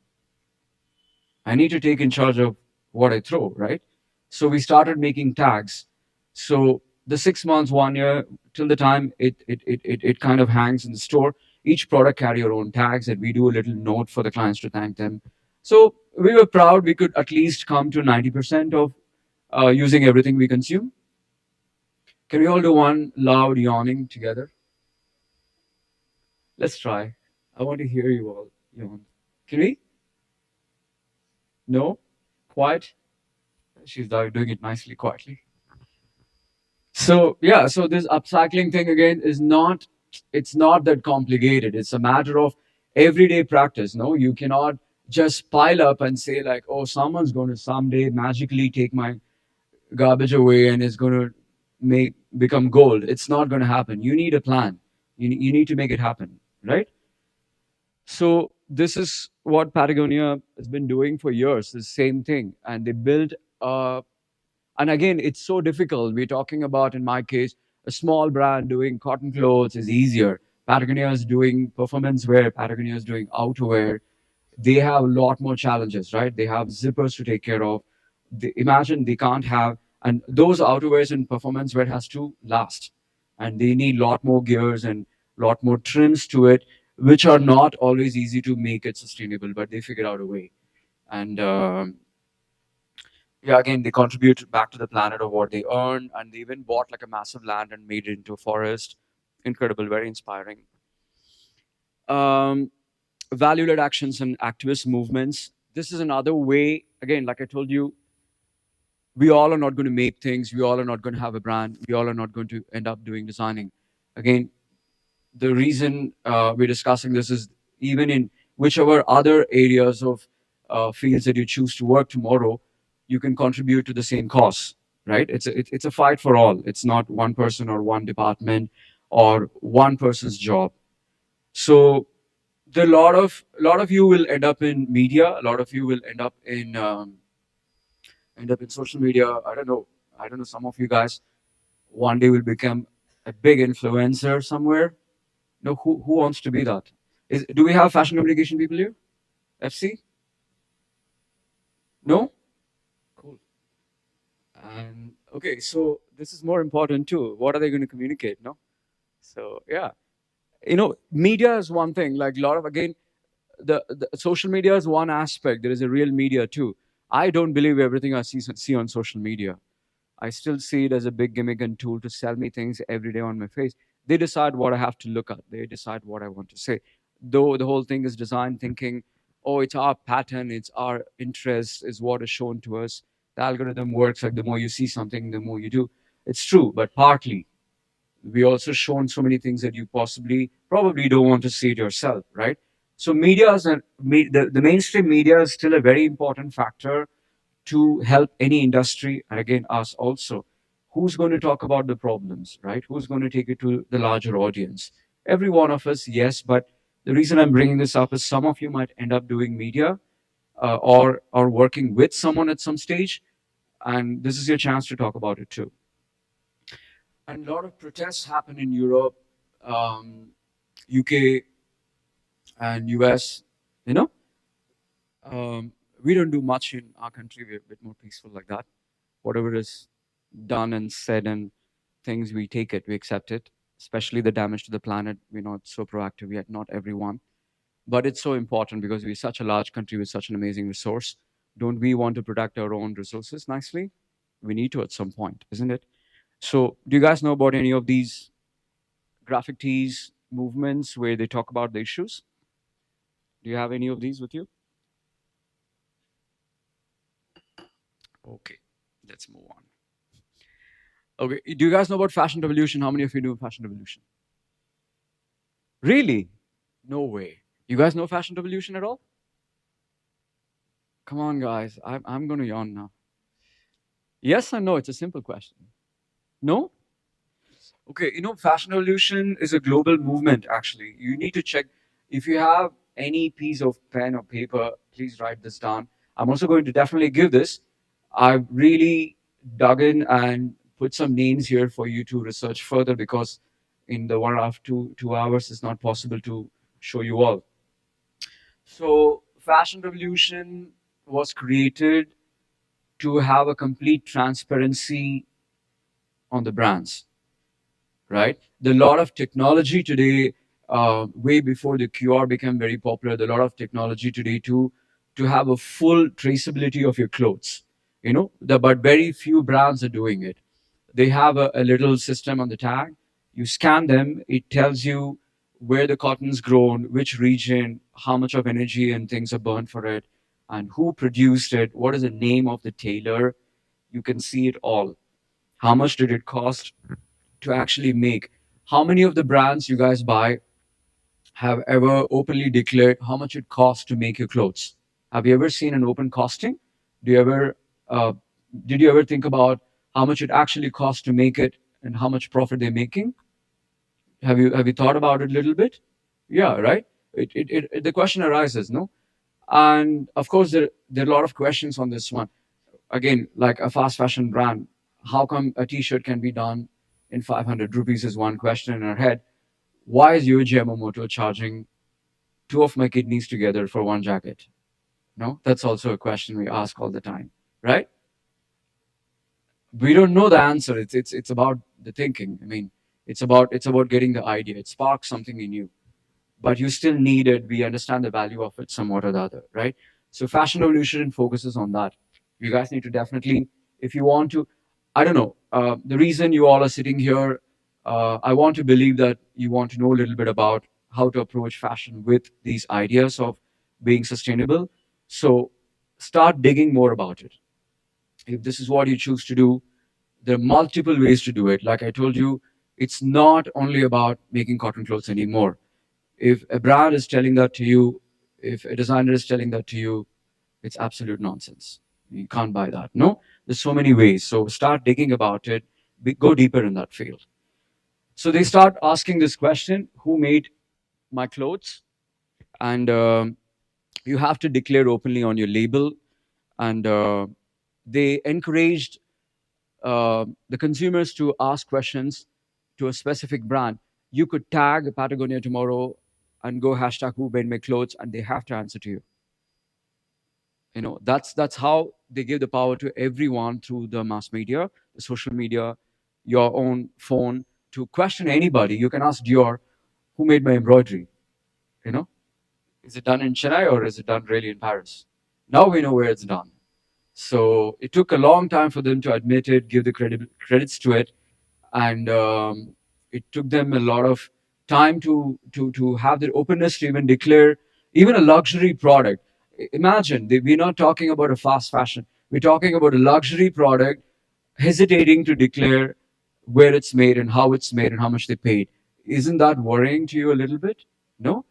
I need to take in charge of what I throw, right? So we started making tags. So the 6 months, 1 year, till the time it kind of hangs in the store. Each product carry your own tags, and we do a little note for the clients to thank them. So we were proud we could at least come to 90% of using everything we consume. Can we all do one loud yawning together? Let's try. I want to hear you all yawn. Can we? No? Quiet? She's doing it nicely, quietly. So yeah, so this upcycling thing again is not, it's not that complicated. It's a matter of everyday practice. No, you cannot just pile up and say like, oh, someone's going to someday magically take my garbage away and it's going to make become gold. It's not going to happen. You need a plan. You need to make it happen, right? So this is what Patagonia has been doing for years. The same thing, and they built and again, it's so difficult. We're talking about, in my case, a small brand doing cotton clothes is easier. Patagonia is doing performance wear. Patagonia is doing outerwear. They have a lot more challenges, right? They have zippers to take care of. Imagine they can't have, and those outerwears and performance wear has to last, and they need a lot more gears and a lot more trims to it, which are not always easy to make it sustainable, but they figured out a way. And yeah, again, they contribute back to the planet of what they earn, and they even bought like a massive land and made it into a forest. Incredible, very inspiring. um, Value-led actions and activist movements. This is another way, again, like I told you, we all are not going to make things, we all are not going to have a brand, we all are not going to end up doing designing. Again, the reason we're discussing this is even in whichever other areas of fields that you choose to work tomorrow, you can contribute to the same cause, right? It's a fight for all. It's not one person or one department or one person's job. So a lot of you will end up in media. A lot of you will end up in social media. I don't know. Some of you guys one day will become a big influencer somewhere. No, who wants to be that? Do we have fashion communication people here? FC? No? Cool. And okay, so this is more important too. What are they going to communicate? No? So yeah. Media is one thing. Like a lot of, again, the social media is one aspect. There is a real media too. I don't believe everything I see on social media. I still see it as a big gimmick and tool to sell me things every day on my face. They decide what I have to look at. They decide what I want to say. Though the whole thing is design thinking, oh, it's our pattern, it's our interest, is what is shown to us. The algorithm works like the more you see something, the more you do. It's true, but partly. We also shown so many things that you probably don't want to see it yourself, right? So the mainstream media is still a very important factor to help any industry, and again us also, who's going to talk about the problems, right? Who's going to take it to the larger audience? Every one of us, yes, but the reason I'm bringing this up is some of you might end up doing media or working with someone at some stage, and this is your chance to talk about it too. And a lot of protests happen in Europe, UK, and US. You know, we don't do much in our country. We're a bit more peaceful like that. Whatever is done and said and things, we take it, we accept it. Especially the damage to the planet, we're not so proactive yet. Not everyone, but it's so important because we're such a large country with such an amazing resource. Don't we want to protect our own resources nicely? We need to at some point, isn't it? So, do you guys know about any of these graphic tees movements where they talk about the issues? Do you have any of these with you? Okay, let's move on. Okay, do you guys know about fashion revolution? How many of you know fashion revolution? Really? No way. You guys know fashion revolution at all? Come on, guys. I'm going to yawn now. Yes or no? It's a simple question. No? Okay, you know, fashion revolution is a global movement, actually. You need to check. If you have any piece of pen or paper, please write this down. I'm also going to definitely give this. I've really dug in and put some names here for you to research further because in the 1.5 to 2 hours, it's not possible to show you all. So, fashion revolution was created to have a complete transparency on the brands, right? The lot of technology today, way before the QR became very popular, the lot of technology today to have a full traceability of your clothes. You know, but very few brands are doing it. They have a little system on the tag. You scan them, it tells you where the cotton's grown, which region, how much of energy and things are burned for it, and who produced it, what is the name of the tailor. You can see it all. How much did it cost to actually make? How many of the brands you guys buy have ever openly declared how much it costs to make your clothes? Have you ever seen an open costing? Do you ever uh, did you ever think about how much it actually costs to make it and how much profit they're making? Have you thought about it a little bit? Yeah, right. The question arises, no? And of course, there are a lot of questions on this one. Again, like a fast fashion brand, how come a T-shirt can be done in 500 rupees is one question in our head. Why is Yuji Yamamoto charging two of my kidneys together for one jacket? No, that's also a question we ask all the time, right? We don't know the answer. It's about the thinking. I mean, it's about getting the idea. It sparks something in you, but you still need it. We understand the value of it somewhat or the other, right? So fashion revolution focuses on that. You guys need to definitely, if you want to, I don't know, the reason you all are sitting here, I want to believe that you want to know a little bit about how to approach fashion with these ideas of being sustainable. So start digging more about it. If this is what you choose to do, there are multiple ways to do it. Like I told you, it's not only about making cotton clothes anymore. If a brand is telling that to you, if a designer is telling that to you, it's absolute nonsense. You can't buy that. No, there's so many ways. So start digging about it, go deeper in that field. So they start asking this question: who made my clothes? And you have to declare openly on your label. And they encouraged the consumers to ask questions to a specific brand. You could tag Patagonia tomorrow and go hashtag who made my clothes, and they have to answer to you. You know, that's how they give the power to everyone through the mass media, the social media, your own phone, to question anybody. You can ask Dior, who made my embroidery? You know, is it done in Chennai or is it done really in Paris? Now we know where it's done. So it took a long time for them to admit it, give the credits to it, and it took them a lot of time to have their openness to even declare even a luxury product. Imagine we're not talking about a fast fashion. We're talking about a luxury product hesitating to declare where it's made and how it's made and how much they paid. Isn't that worrying to you a little bit? No?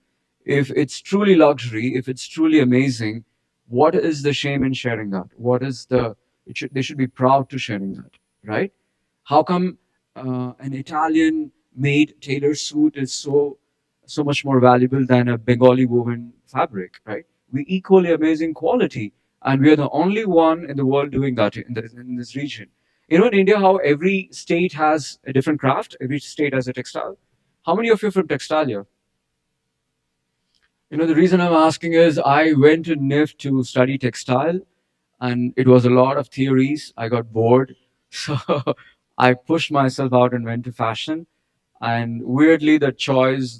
If it's truly luxury, if it's truly amazing, what is the shame in sharing that? What is the, they should be proud to sharing that, right? How come an Italian-made tailor suit is so much more valuable than a Bengali woven fabric, right? We equally amazing quality, and we are the only one in the world doing that in this region. You know, in India, how every state has a different craft, every state has a textile. How many of you are from textile here? You know, the reason I'm asking is I went to NIFT to study textile, and it was a lot of theories. I got bored. So I pushed myself out and went to fashion. And weirdly, the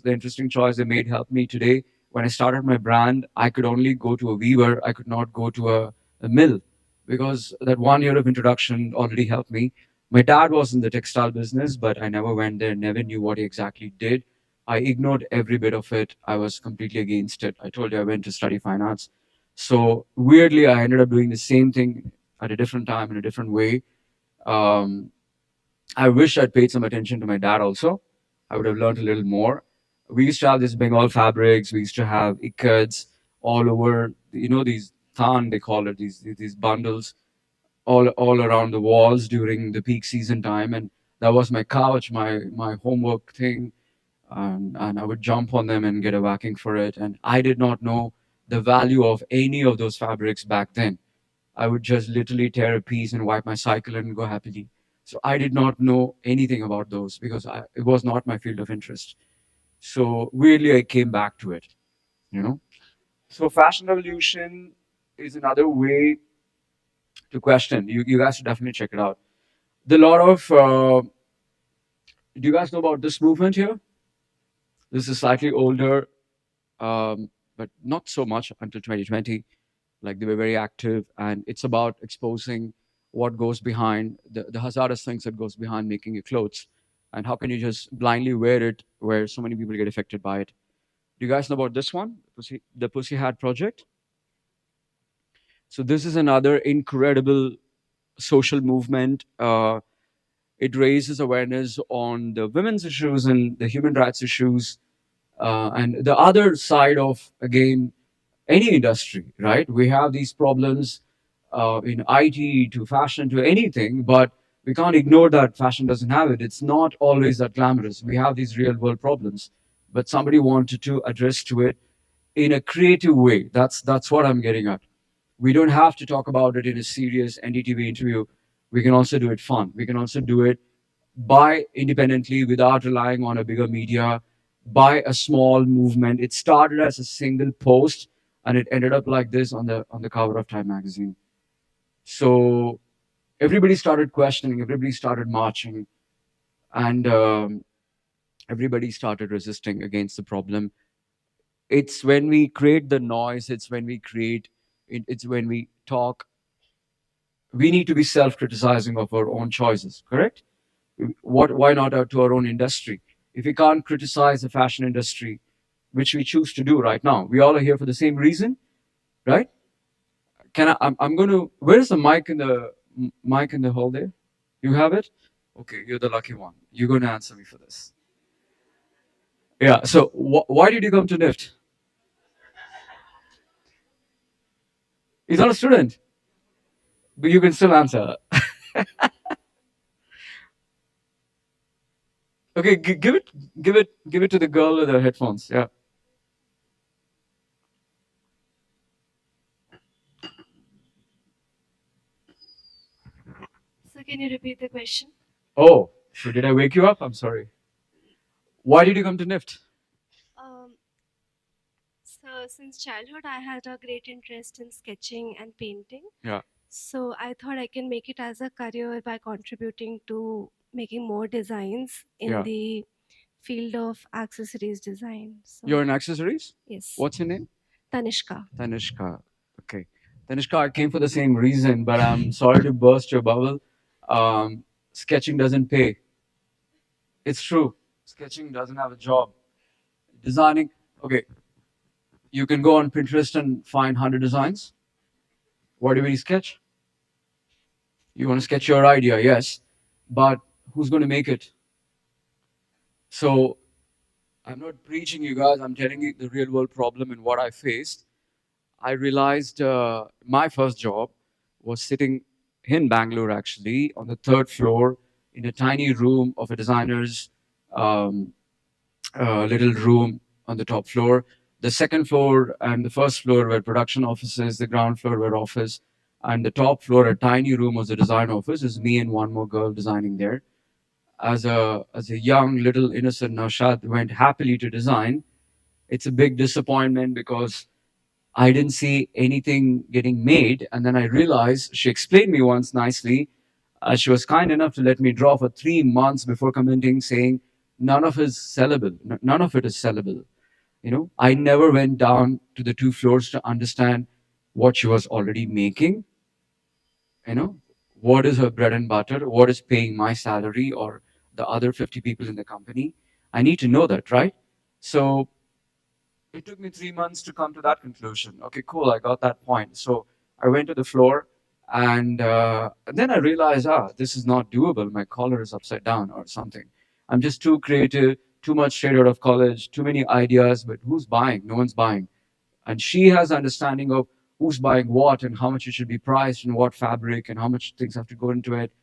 interesting choice they made helped me today. When I started my brand, I could only go to a weaver. I could not go to a mill because that 1 year of introduction already helped me. My dad was in the textile business, but I never went there, never knew what he exactly did. I ignored every bit of it. I was completely against it. I told you I went to study fine arts. So weirdly, I ended up doing the same thing at a different time in a different way. Um, I wish I'd paid some attention to my dad also. I would have learned a little more. We used to have these Bengal fabrics. We used to have ikads all over, you know, these than they call it, these bundles all around the walls during the peak season time. And that was my couch, my homework thing. And I would jump on them and get a whacking for it. And I did not know the value of any of those fabrics back then. I would just literally tear a piece and wipe my cycle and go happily. So I did not know anything about those because it was not my field of interest. So weirdly, I came back to it, you know. So fashion revolution is another way to question. You guys should definitely check it out. The lot of do you guys know about this movement here? This is slightly older, but not so much until 2020. Like they were very active, and it's about exposing what goes behind the hazardous things that goes behind making your clothes, and how can you just blindly wear it where so many people get affected by it. Do you guys know about this one, the Pussy Hat Project? So this is another incredible social movement. It raises awareness on the women's issues and the human rights issues, and the other side of, again, any industry, right? We have these problems in IT to fashion to anything, but we can't ignore that fashion doesn't have it. It's not always that glamorous. We have these real world problems, but somebody wanted to address to it in a creative way. That's what I'm getting at. We don't have to talk about it in a serious NDTV interview. We can also do it fun. We can also do it by independently without relying on a bigger media, by a small movement. It started as a single post and it ended up like this on the cover of Time magazine. So everybody started questioning, everybody started marching, and everybody started resisting against the problem. It's when we create the noise, it's when we create it's when we talk. We need to be self-criticizing of our own choices, correct? Why not out to our own industry? If we can't criticize the fashion industry, which we choose to do right now, we all are here for the same reason, right? I'm going to, where is the mic in the hall there? You have it? Okay, you're the lucky one. You're going to answer me for this. Yeah, so why did you come to NIFT? He's not a student, but you can still answer. Okay, give it to the girl with the headphones. Yeah. So can you repeat the question? Oh, so did I wake you up? I'm sorry. Why did you come to NIFT? Um, so since childhood, I had a great interest in sketching and painting. Yeah. So I thought I can make it as a career by contributing to making more designs in Yeah. the field of accessories design. So You're in accessories? yes, What's your name? Tanishka. Tanishka. Okay. Tanishka, I came for the same reason, but I'm sorry to burst your bubble. Sketching doesn't pay. It's true. Sketching doesn't have a job. Designing, okay, you can go on Pinterest and find 100 designs. What do we sketch? You want to sketch your idea, yes, but who's going to make it? So I'm not preaching you guys, I'm telling you the real world problem and what I faced. I realized my first job was sitting in Bangalore actually on the third floor in a tiny room of a designer's um, little room on the top floor. The second floor and the first floor were production offices. The ground floor were office, and the top floor, a tiny room, was the design office. Is me and one more girl designing there. As a young little innocent Naushad went happily to design. It's a big disappointment because I didn't see anything getting made. And then I realized she explained me once nicely. She was kind enough to let me draw for 3 months before commenting, saying none of it is sellable. None of it is sellable. I never went down to the two floors to understand what she was already making. You know, what is her bread and butter? What is paying my salary or the other 50 people in the company? I need to know that, right? So it took me 3 months to come to that conclusion. Okay, cool. I got that point. So I went to the floor, and then I realized, this is not doable. My collar is upside down or something. I'm just too creative, too much straight out of college, too many ideas, but who's buying? No one's buying. And she has understanding of who's buying what and how much it should be priced and what fabric and how much things have to go into it,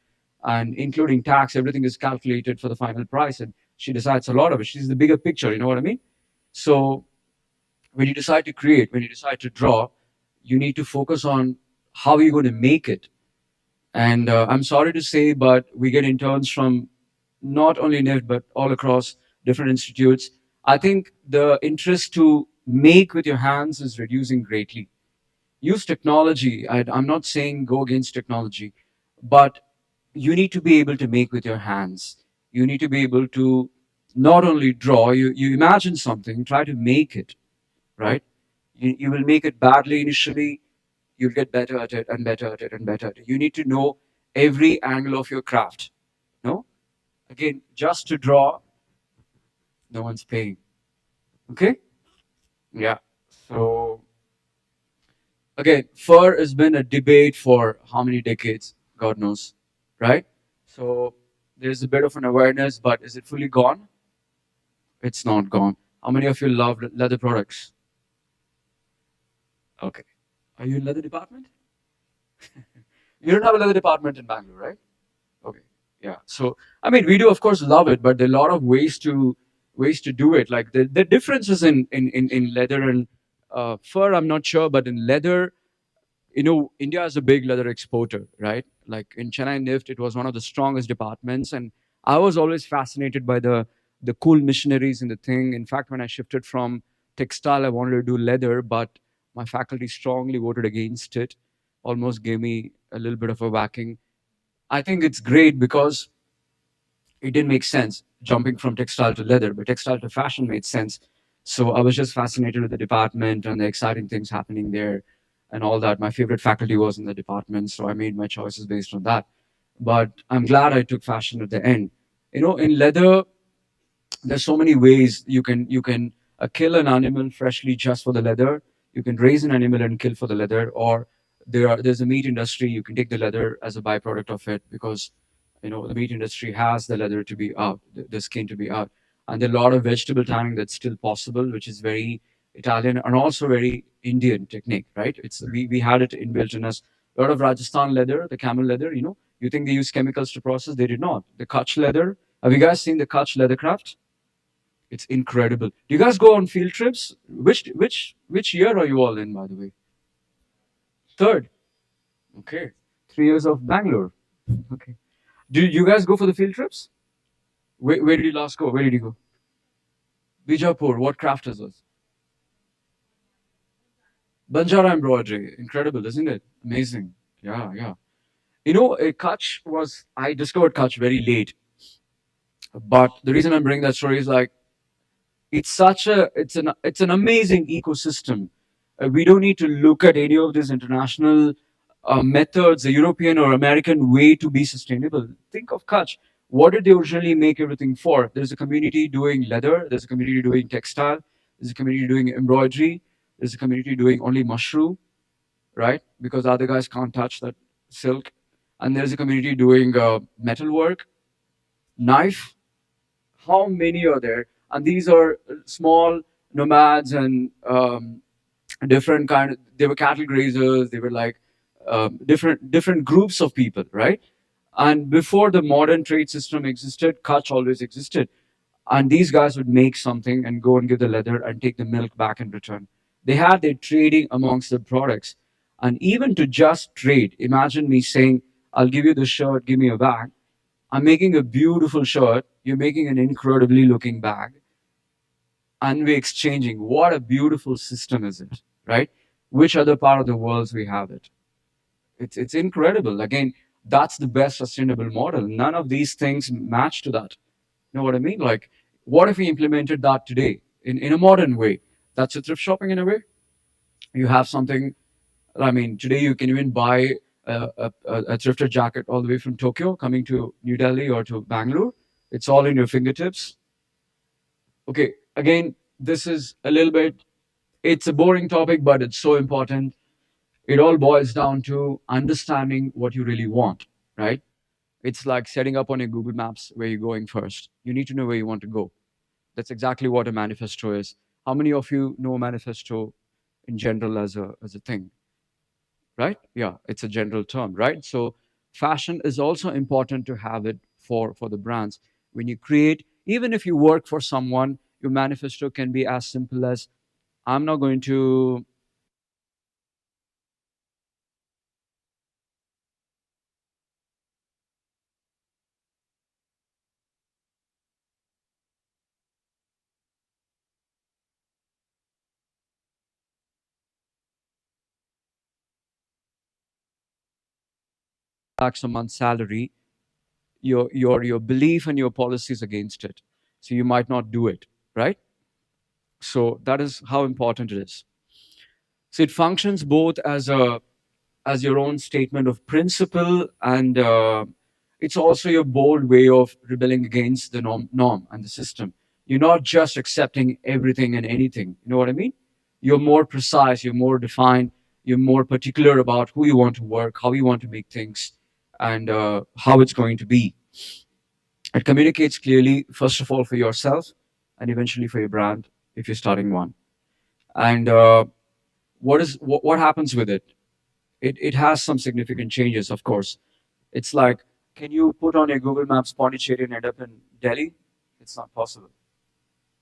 and including tax. Everything is calculated for the final price, and she decides a lot of it. She's the bigger picture. You know what I mean? So when you decide to create, when you decide to draw, you need to focus on how you're going to make it. And I'm sorry to say, but we get interns from not only NIFT, but all across different institutes. I think the interest to make with your hands is reducing greatly. Use technology. I'm not saying go against technology, but you need to be able to make with your hands. You need to be able to not only draw, you imagine something, try to make it, right? You will make it badly initially, you'll get better at it and better at it and better at it. You need to know every angle of your craft. No? Again, just to draw, no one's paying. Okay? Yeah. So again, fur has been a debate for how many decades? God knows. Right? So there's a bit of an awareness, but is it fully gone? It's not gone. How many of you love leather products? Okay. Are you in leather department? You don't have a leather department in Bangalore, right? Okay. Yeah. So I mean, we do of course love it, but there are a lot of ways to do it. Like the differences in leather and fur, I'm not sure, but in leather, India is a big leather exporter, right? Like in Chennai NIFT, it was one of the strongest departments, and I was always fascinated by the cool missionaries in the thing. In fact, when I shifted from textile, I wanted to do leather, but my faculty strongly voted against it. Almost gave me a little bit of a whacking. I think it's great because it didn't make sense jumping from textile to leather, but textile to fashion made sense. So I was just fascinated with the department and the exciting things happening there and all that. My favorite faculty was in the department, so I made my choices based on that. But I'm glad I took fashion at the end. In leather, there's so many ways you can kill an animal freshly just for the leather. You can raise an animal and kill for the leather, or there's a meat industry. You can take the leather as a byproduct of it because the meat industry has the leather to be out, the skin to be out, and there are a lot of vegetable tanning that's still possible, which is very Italian and also very Indian technique, right? We had it inbuilt in us. A lot of Rajasthan leather, the camel leather, you think they use chemicals to process? They did not. The Kutch leather. Have you guys seen the Kutch leather craft? It's incredible. Do you guys go on field trips? Which year are you all in, by the way? Third. Okay. 3 years of Bangalore. Okay. Do you guys go for the field trips? Where did you last go? Where did you go? Bijapur. What craft is this? Banjara embroidery. Incredible, isn't it? Amazing. Yeah, yeah. I discovered Kutch very late. But the reason I'm bringing that story is like, it's an amazing ecosystem. We don't need to look at any of these international methods, the European or American way to be sustainable. Think of Kutch. What did they originally make everything for? There's a community doing leather. There's a community doing textile. There's a community doing embroidery. There's a community doing only mushroom, right? Because other guys can't touch that silk. And there's a community doing metalwork, knife. How many are there? And these are small nomads and different kind of. They were cattle grazers. They were like different groups of people, right? And before the modern trade system existed, Kutch always existed. And these guys would make something and go and give the leather and take the milk back in return. They had their trading amongst the products. And even to just trade, imagine me saying, I'll give you the shirt, give me a bag. I'm making a beautiful shirt. You're making an incredibly looking bag. And we're exchanging. What a beautiful system is it, right? Which other part of the world we have it? It's incredible. Again, that's the best sustainable model. None of these things match to that. You know what I mean? Like, what if we implemented that today in a modern way? That's a thrift shopping in a way. You have something. I mean, today you can even buy a thrifted jacket all the way from Tokyo coming to New Delhi or to Bangalore. It's all in your fingertips. Okay, again, this is a little bit, it's a boring topic, but it's so important. It all boils down to understanding what you really want, right? It's like setting up on your Google Maps where you're going first. You need to know where you want to go. That's exactly what a manifesto is. How many of you know a manifesto in general as a thing? Right? Yeah, it's a general term, right? So fashion is also important to have it for the brands. When you create, even if you work for someone, your manifesto can be as simple as, I'm not going to tax a month's salary, your belief and your policies against it. So you might not do it, right? So that is how important it is. So it functions both as your own statement of principle, and it's also your bold way of rebelling against the norm and the system. You're not just accepting everything and anything. You know what I mean? You're more precise, you're more defined, you're more particular about who you want to work, how you want to make things, and how it's going to be. It communicates clearly, first of all, for yourself, and eventually for your brand if you're starting one. And what happens with it? It has some significant changes, of course. It's like, can you put on your Google Maps Pondicherry and end up in Delhi? It's not possible,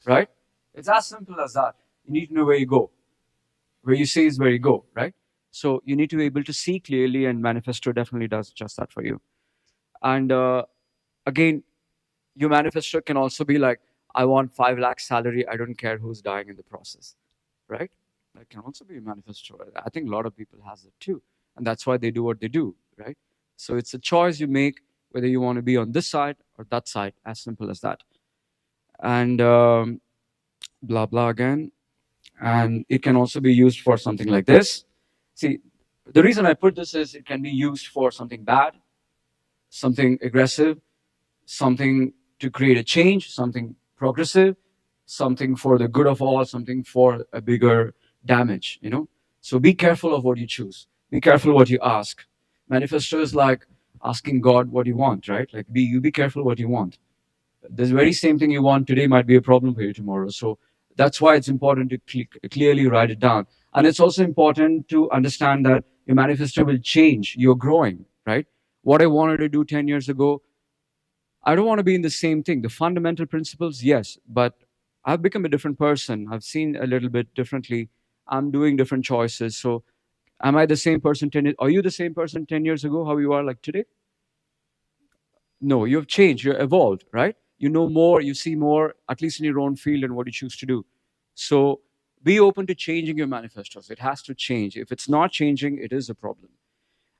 right? It's as simple as that. You need to know where you go. Where you see is where you go, right? So you need to be able to see clearly, and manifesto definitely does just that for you. And again, your manifesto can also be like, I want 5 lakh salary. I don't care who's dying in the process, right? That can also be a manifesto. I think a lot of people has it too, and that's why they do what they do, right? So it's a choice you make whether you want to be on this side or that side, as simple as that. And blah blah again. And it can also be used for something like this. See, the reason I put this is it can be used for something bad, something aggressive, something to create a change, something progressive, something for the good of all, something for a bigger damage, you know? So be careful of what you choose. Be careful what you ask. Manifesto is like asking God what you want, right? Like you be careful what you want. The very same thing you want today might be a problem for you tomorrow. So that's why it's important to clearly write it down. And it's also important to understand that your manifesto will change. You're growing, right? What I wanted to do 10 years ago, I don't want to be in the same thing. The fundamental principles, yes, but I've become a different person. I've seen a little bit differently. I'm doing different choices. So, am I the same person 10 years? Are you the same person 10 years ago, how you are like today? No, you've changed, you're evolved, right? You know more, you see more, at least in your own field and what you choose to do. So, be open to changing your manifestos. It has to change. If it's not changing, it is a problem.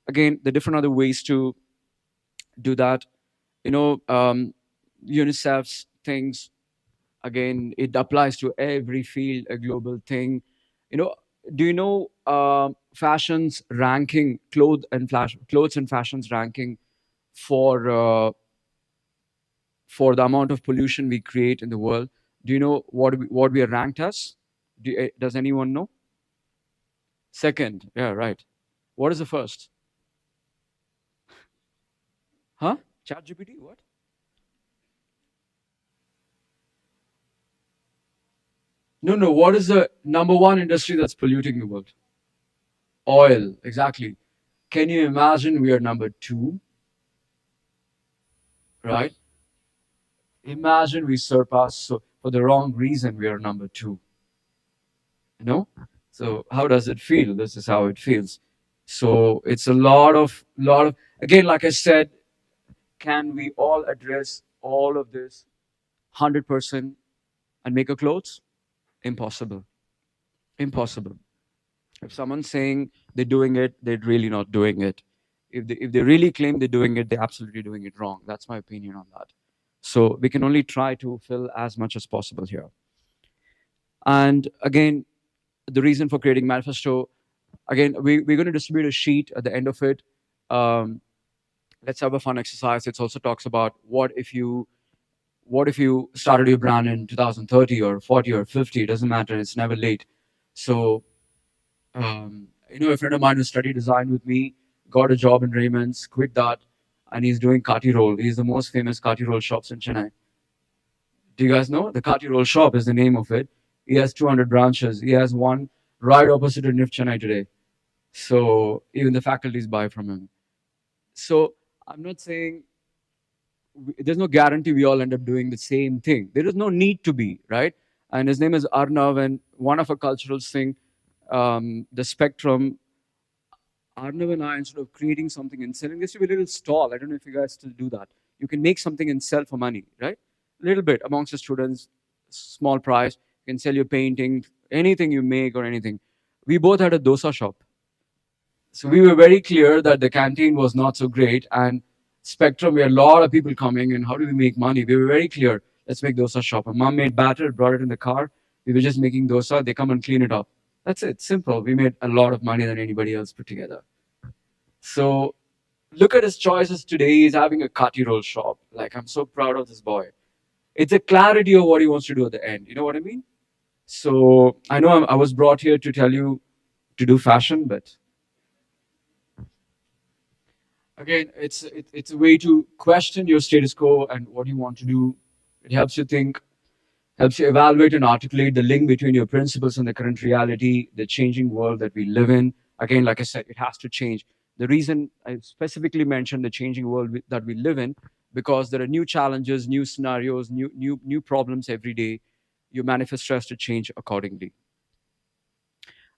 Again, the different other ways to do that, you know, UNICEF's things, again, it applies to every field, a global thing. You know, do you know fashion's ranking, clothes and fashion's ranking for the amount of pollution we create in the world? Do you know what we are ranked as? Does anyone know? Second, yeah, right. What is the first? Huh? ChatGPT? What? No, no. What is the number one industry that's polluting the world? Oil, exactly. Can you imagine we are number two? right? Imagine we surpass, so for the wrong reason we are number two, you know? So how does it feel? This is how it feels. So it's a lot of again, like I said, can we all address all of this 100% and make a clothes? Impossible. Impossible. If someone's saying they're doing it, they're really not doing it. If they really claim they're doing it, they're absolutely doing it wrong. That's my opinion on that. So we can only try to fill as much as possible here. And again, the reason for creating manifesto, again, we're going to distribute a sheet at the end of it. Um, let's have a fun exercise. It also talks about what if you started your brand in 2030 or 40 or 50? It doesn't matter. It's never late. So a friend of mine who studied design with me got a job in Raymond's, quit that, and he's doing Kati Roll. He's the most famous Kati Roll shops in Chennai. Do you guys know? The Kati Roll shop is the name of it. He has 200 branches. He has one right opposite to NIFT Chennai today. So even the faculties buy from him. So I'm not saying there's no guarantee we all end up doing the same thing. There is no need to be, right? And his name is Arnav, and one of our culturals thing, the spectrum. Arnav and I, instead of creating something and selling, this to be a little stall. I don't know if you guys still do that. You can make something and sell for money, right? A little bit amongst the students, small price. You can sell your painting, anything you make or anything. We both had a dosa shop. So we were very clear that the canteen was not so great, and Spectrum, we had a lot of people coming, and how do we make money? We were very clear. Let's make dosa shop. And mom made batter, brought it in the car. We were just making dosa. They come and clean it up. That's it. Simple. We made a lot of money than anybody else put together. So look at his choices today. He's having a kati roll shop. Like, I'm so proud of this boy. It's a clarity of what he wants to do at the end. You know what I mean? So I know I was brought here to tell you to do fashion, but again, it's a way to question your status quo and what you want to do. It helps you think, helps you evaluate and articulate the link between your principles and the current reality, the changing world that we live in. Again, like I said, it has to change. The reason I specifically mentioned the changing world that we live in, because there are new challenges, new scenarios, new problems every day. Your manifesto has to change accordingly,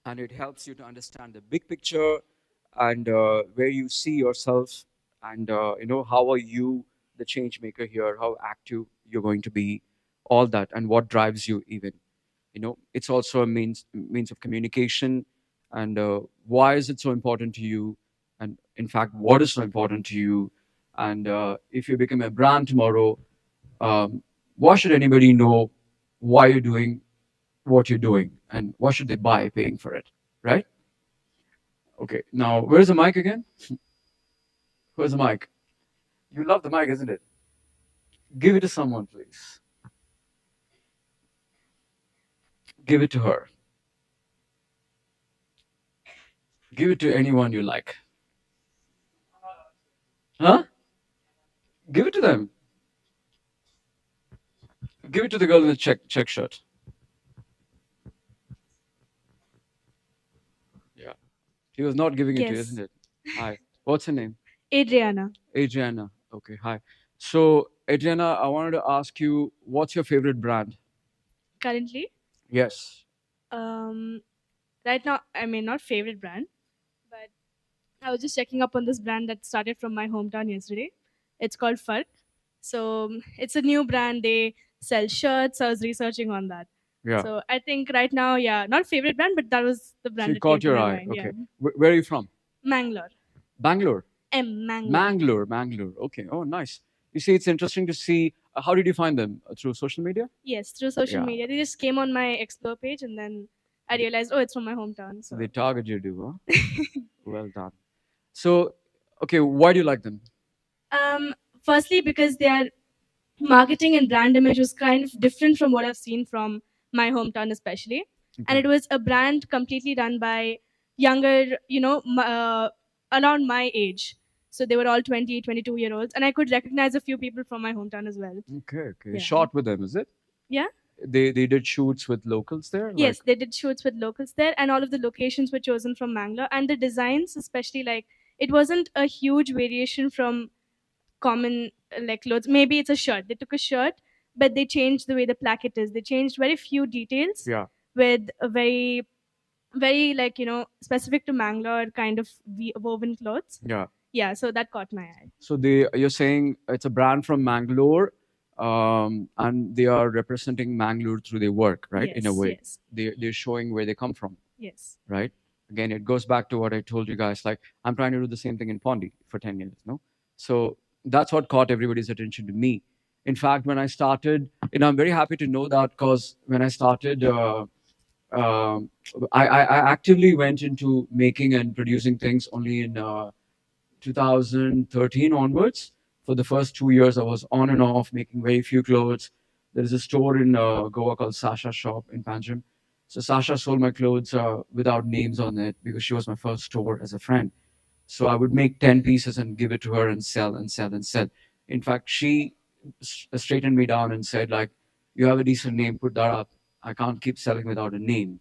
and it helps you to understand the big picture and where you see yourself, and how are you the change maker here, how active you're going to be, all that, and what drives you even. It's also a means of communication, and why is it so important to you, and in fact what is so important to you, and if you become a brand tomorrow, why should anybody know why you're doing what you're doing, and what should they buy paying for it, right? Okay, now where's the mic again? Where's the mic? You love the mic, isn't it? Give it to someone, please. Give it to her. Give it to anyone you like. Huh? Give it to them. Give it to the girl in the check shirt. Yeah. He was not giving it to you, Yes. isn't it? Hi. What's her name? Adriana. Adriana. Okay, hi. So, Adriana, I wanted to ask you, what's your favorite brand? Currently, Yes. right now, I mean, not favorite brand, but I was just checking up on this brand that started from my hometown yesterday. It's called Fark. So it's a new brand. They sell shirts. I was researching on that. Yeah. So I think right now, yeah, not favorite brand, but that was the So brand it that came caught to your my eye. mind. Okay. Yeah. Where are you from? Mangalore. Bangalore. Mangalore. Mangalore. Okay. Oh, nice. You see, it's interesting to see. How did you find them? Through social media? Yes, through social Yeah. media. They just came on my explore page, and then I realized, oh, it's from my hometown. So They target you, do, huh? Well done. So, okay, why do you like them? Firstly, because their marketing and brand image was kind of different from what I've seen from my hometown, especially. And it was a brand completely run by younger, around my age. So they were all 20, 22-year-olds. And I could recognize a few people from my hometown as well. Okay. Yeah. Shot with them, is it? Yeah. They did shoots with locals there? Yes, they did shoots with locals there, and all of the locations were chosen from Mangalore. And the designs, especially, like, it wasn't a huge variation from common like clothes. Maybe it's a shirt. They took a shirt, but they changed the way the placket is. They changed very few details Yeah. with a very, very like specific to Mangalore kind of woven clothes. Yeah. Yeah, so that caught my eye. So you're saying it's a brand from Mangalore, and they are representing Mangalore through their work, right? In a Yes, way, yes, they're showing where they come from, yes. right? Again, it goes back to what I told you guys. Like, I'm trying to do the same thing in Pondi for 10 years, no? So that's what caught everybody's attention to me. In fact, when I started, I'm very happy to know that, because when I started, um, I actively went into making and producing things only in 2013 onwards. For the first 2 years, I was on and off making very few clothes. There is a store in Goa called Sasha Shop in Panjim. So Sasha sold my clothes without names on it, because she was my first store as a friend. So I would make 10 pieces and give it to her and sell and sell and sell. In fact, she straightened me down and said, like, you have a decent name, put that up. I can't keep selling without a name,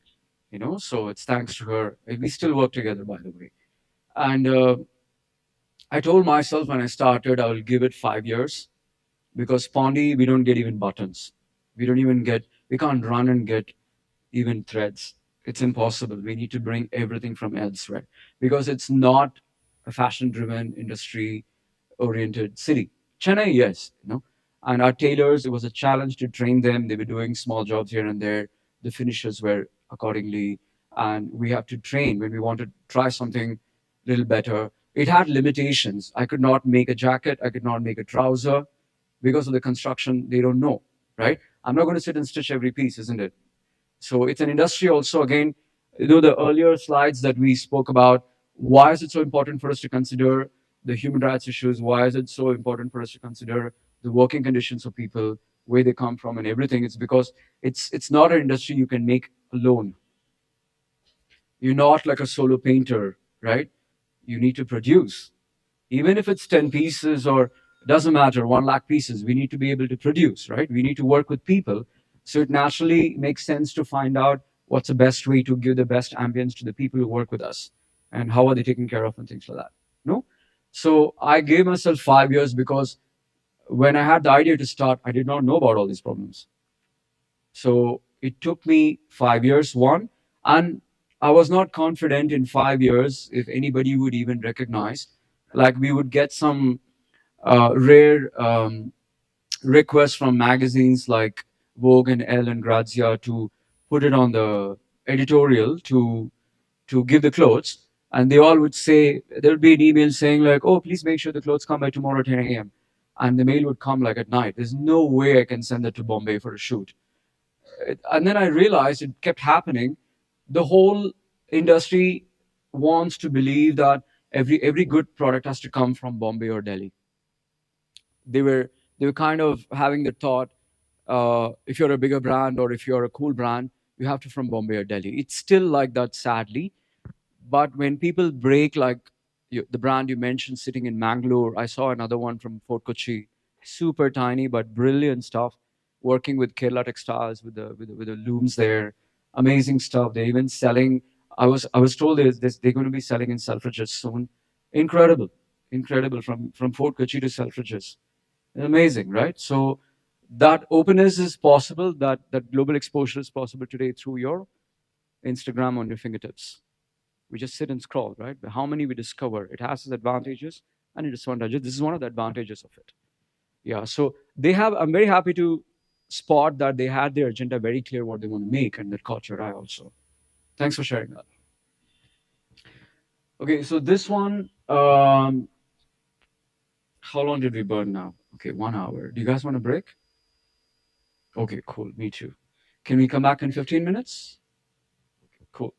So it's thanks to her. We still work together, by the way. And I told myself when I started, I will give it 5 years, because Pondy, we don't get even buttons. We can't run and get even threads. It's impossible. We need to bring everything from elsewhere, because it's not a fashion driven, industry oriented city. Chennai, yes, And our tailors, it was a challenge to train them. They were doing small jobs here and there. The finishes were accordingly. And we have to train when we want to try something a little better. It had limitations. I could not make a jacket. I could not make a trouser because of the construction. They don't know, right? I'm not going to sit and stitch every piece, isn't it? So it's an industry also. Again, the earlier slides that we spoke about, why is it so important for us to consider the human rights issues? Why is it so important for us to consider the working conditions of people, where they come from, and everything? It's because it's not an industry you can make alone. You're not like a solo painter, right? You need to produce. Even if it's 10 pieces, or doesn't matter, 1 lakh pieces, we need to be able to produce, right? We need to work with people. So it naturally makes sense to find out what's the best way to give the best ambience to the people who work with us, and how are they taken care of and things like that. No? So I gave myself 5 years, because when I had the idea to start, I did not know about all these problems. So it took me 5 years, one, and I was not confident in 5 years if anybody would even recognize. Like, we would get some rare requests from magazines like Vogue and Elle and Grazia to put it on the editorial to give the clothes, and they all would say, there would be an email saying like, "Oh, please make sure the clothes come by tomorrow 10 a.m." And the mail would come like at night. There's no way I can send it to Bombay for a shoot. And then I realized it kept happening. The whole industry wants to believe that every good product has to come from Bombay or Delhi. They were kind of having the thought, if you're a bigger brand or if you're a cool brand, you have to from Bombay or Delhi. It's still like that, sadly. But when people break, like the brand you mentioned sitting in Mangalore, I saw another one from Fort Kochi, super tiny but brilliant stuff, working with Kerala textiles with the looms there, amazing stuff. They're even selling. I was told they're going to be selling in Selfridges soon. Incredible, incredible from Fort Kochi to Selfridges. Amazing, right? So that openness is possible. That global exposure is possible today through your Instagram on your fingertips. We just sit and scroll, right? But how many we discover? It has its advantages and its disadvantages. This is one of the advantages of it. Yeah. So they have. I'm very happy to spot that they had their agenda very clear what they want to make, and that caught your eye also. Thanks for sharing that. Okay. So this one. How long did we burn now? Okay, 1 hour. Do you guys want a break? Okay, cool. Me too. Can we come back in 15 minutes? Cool.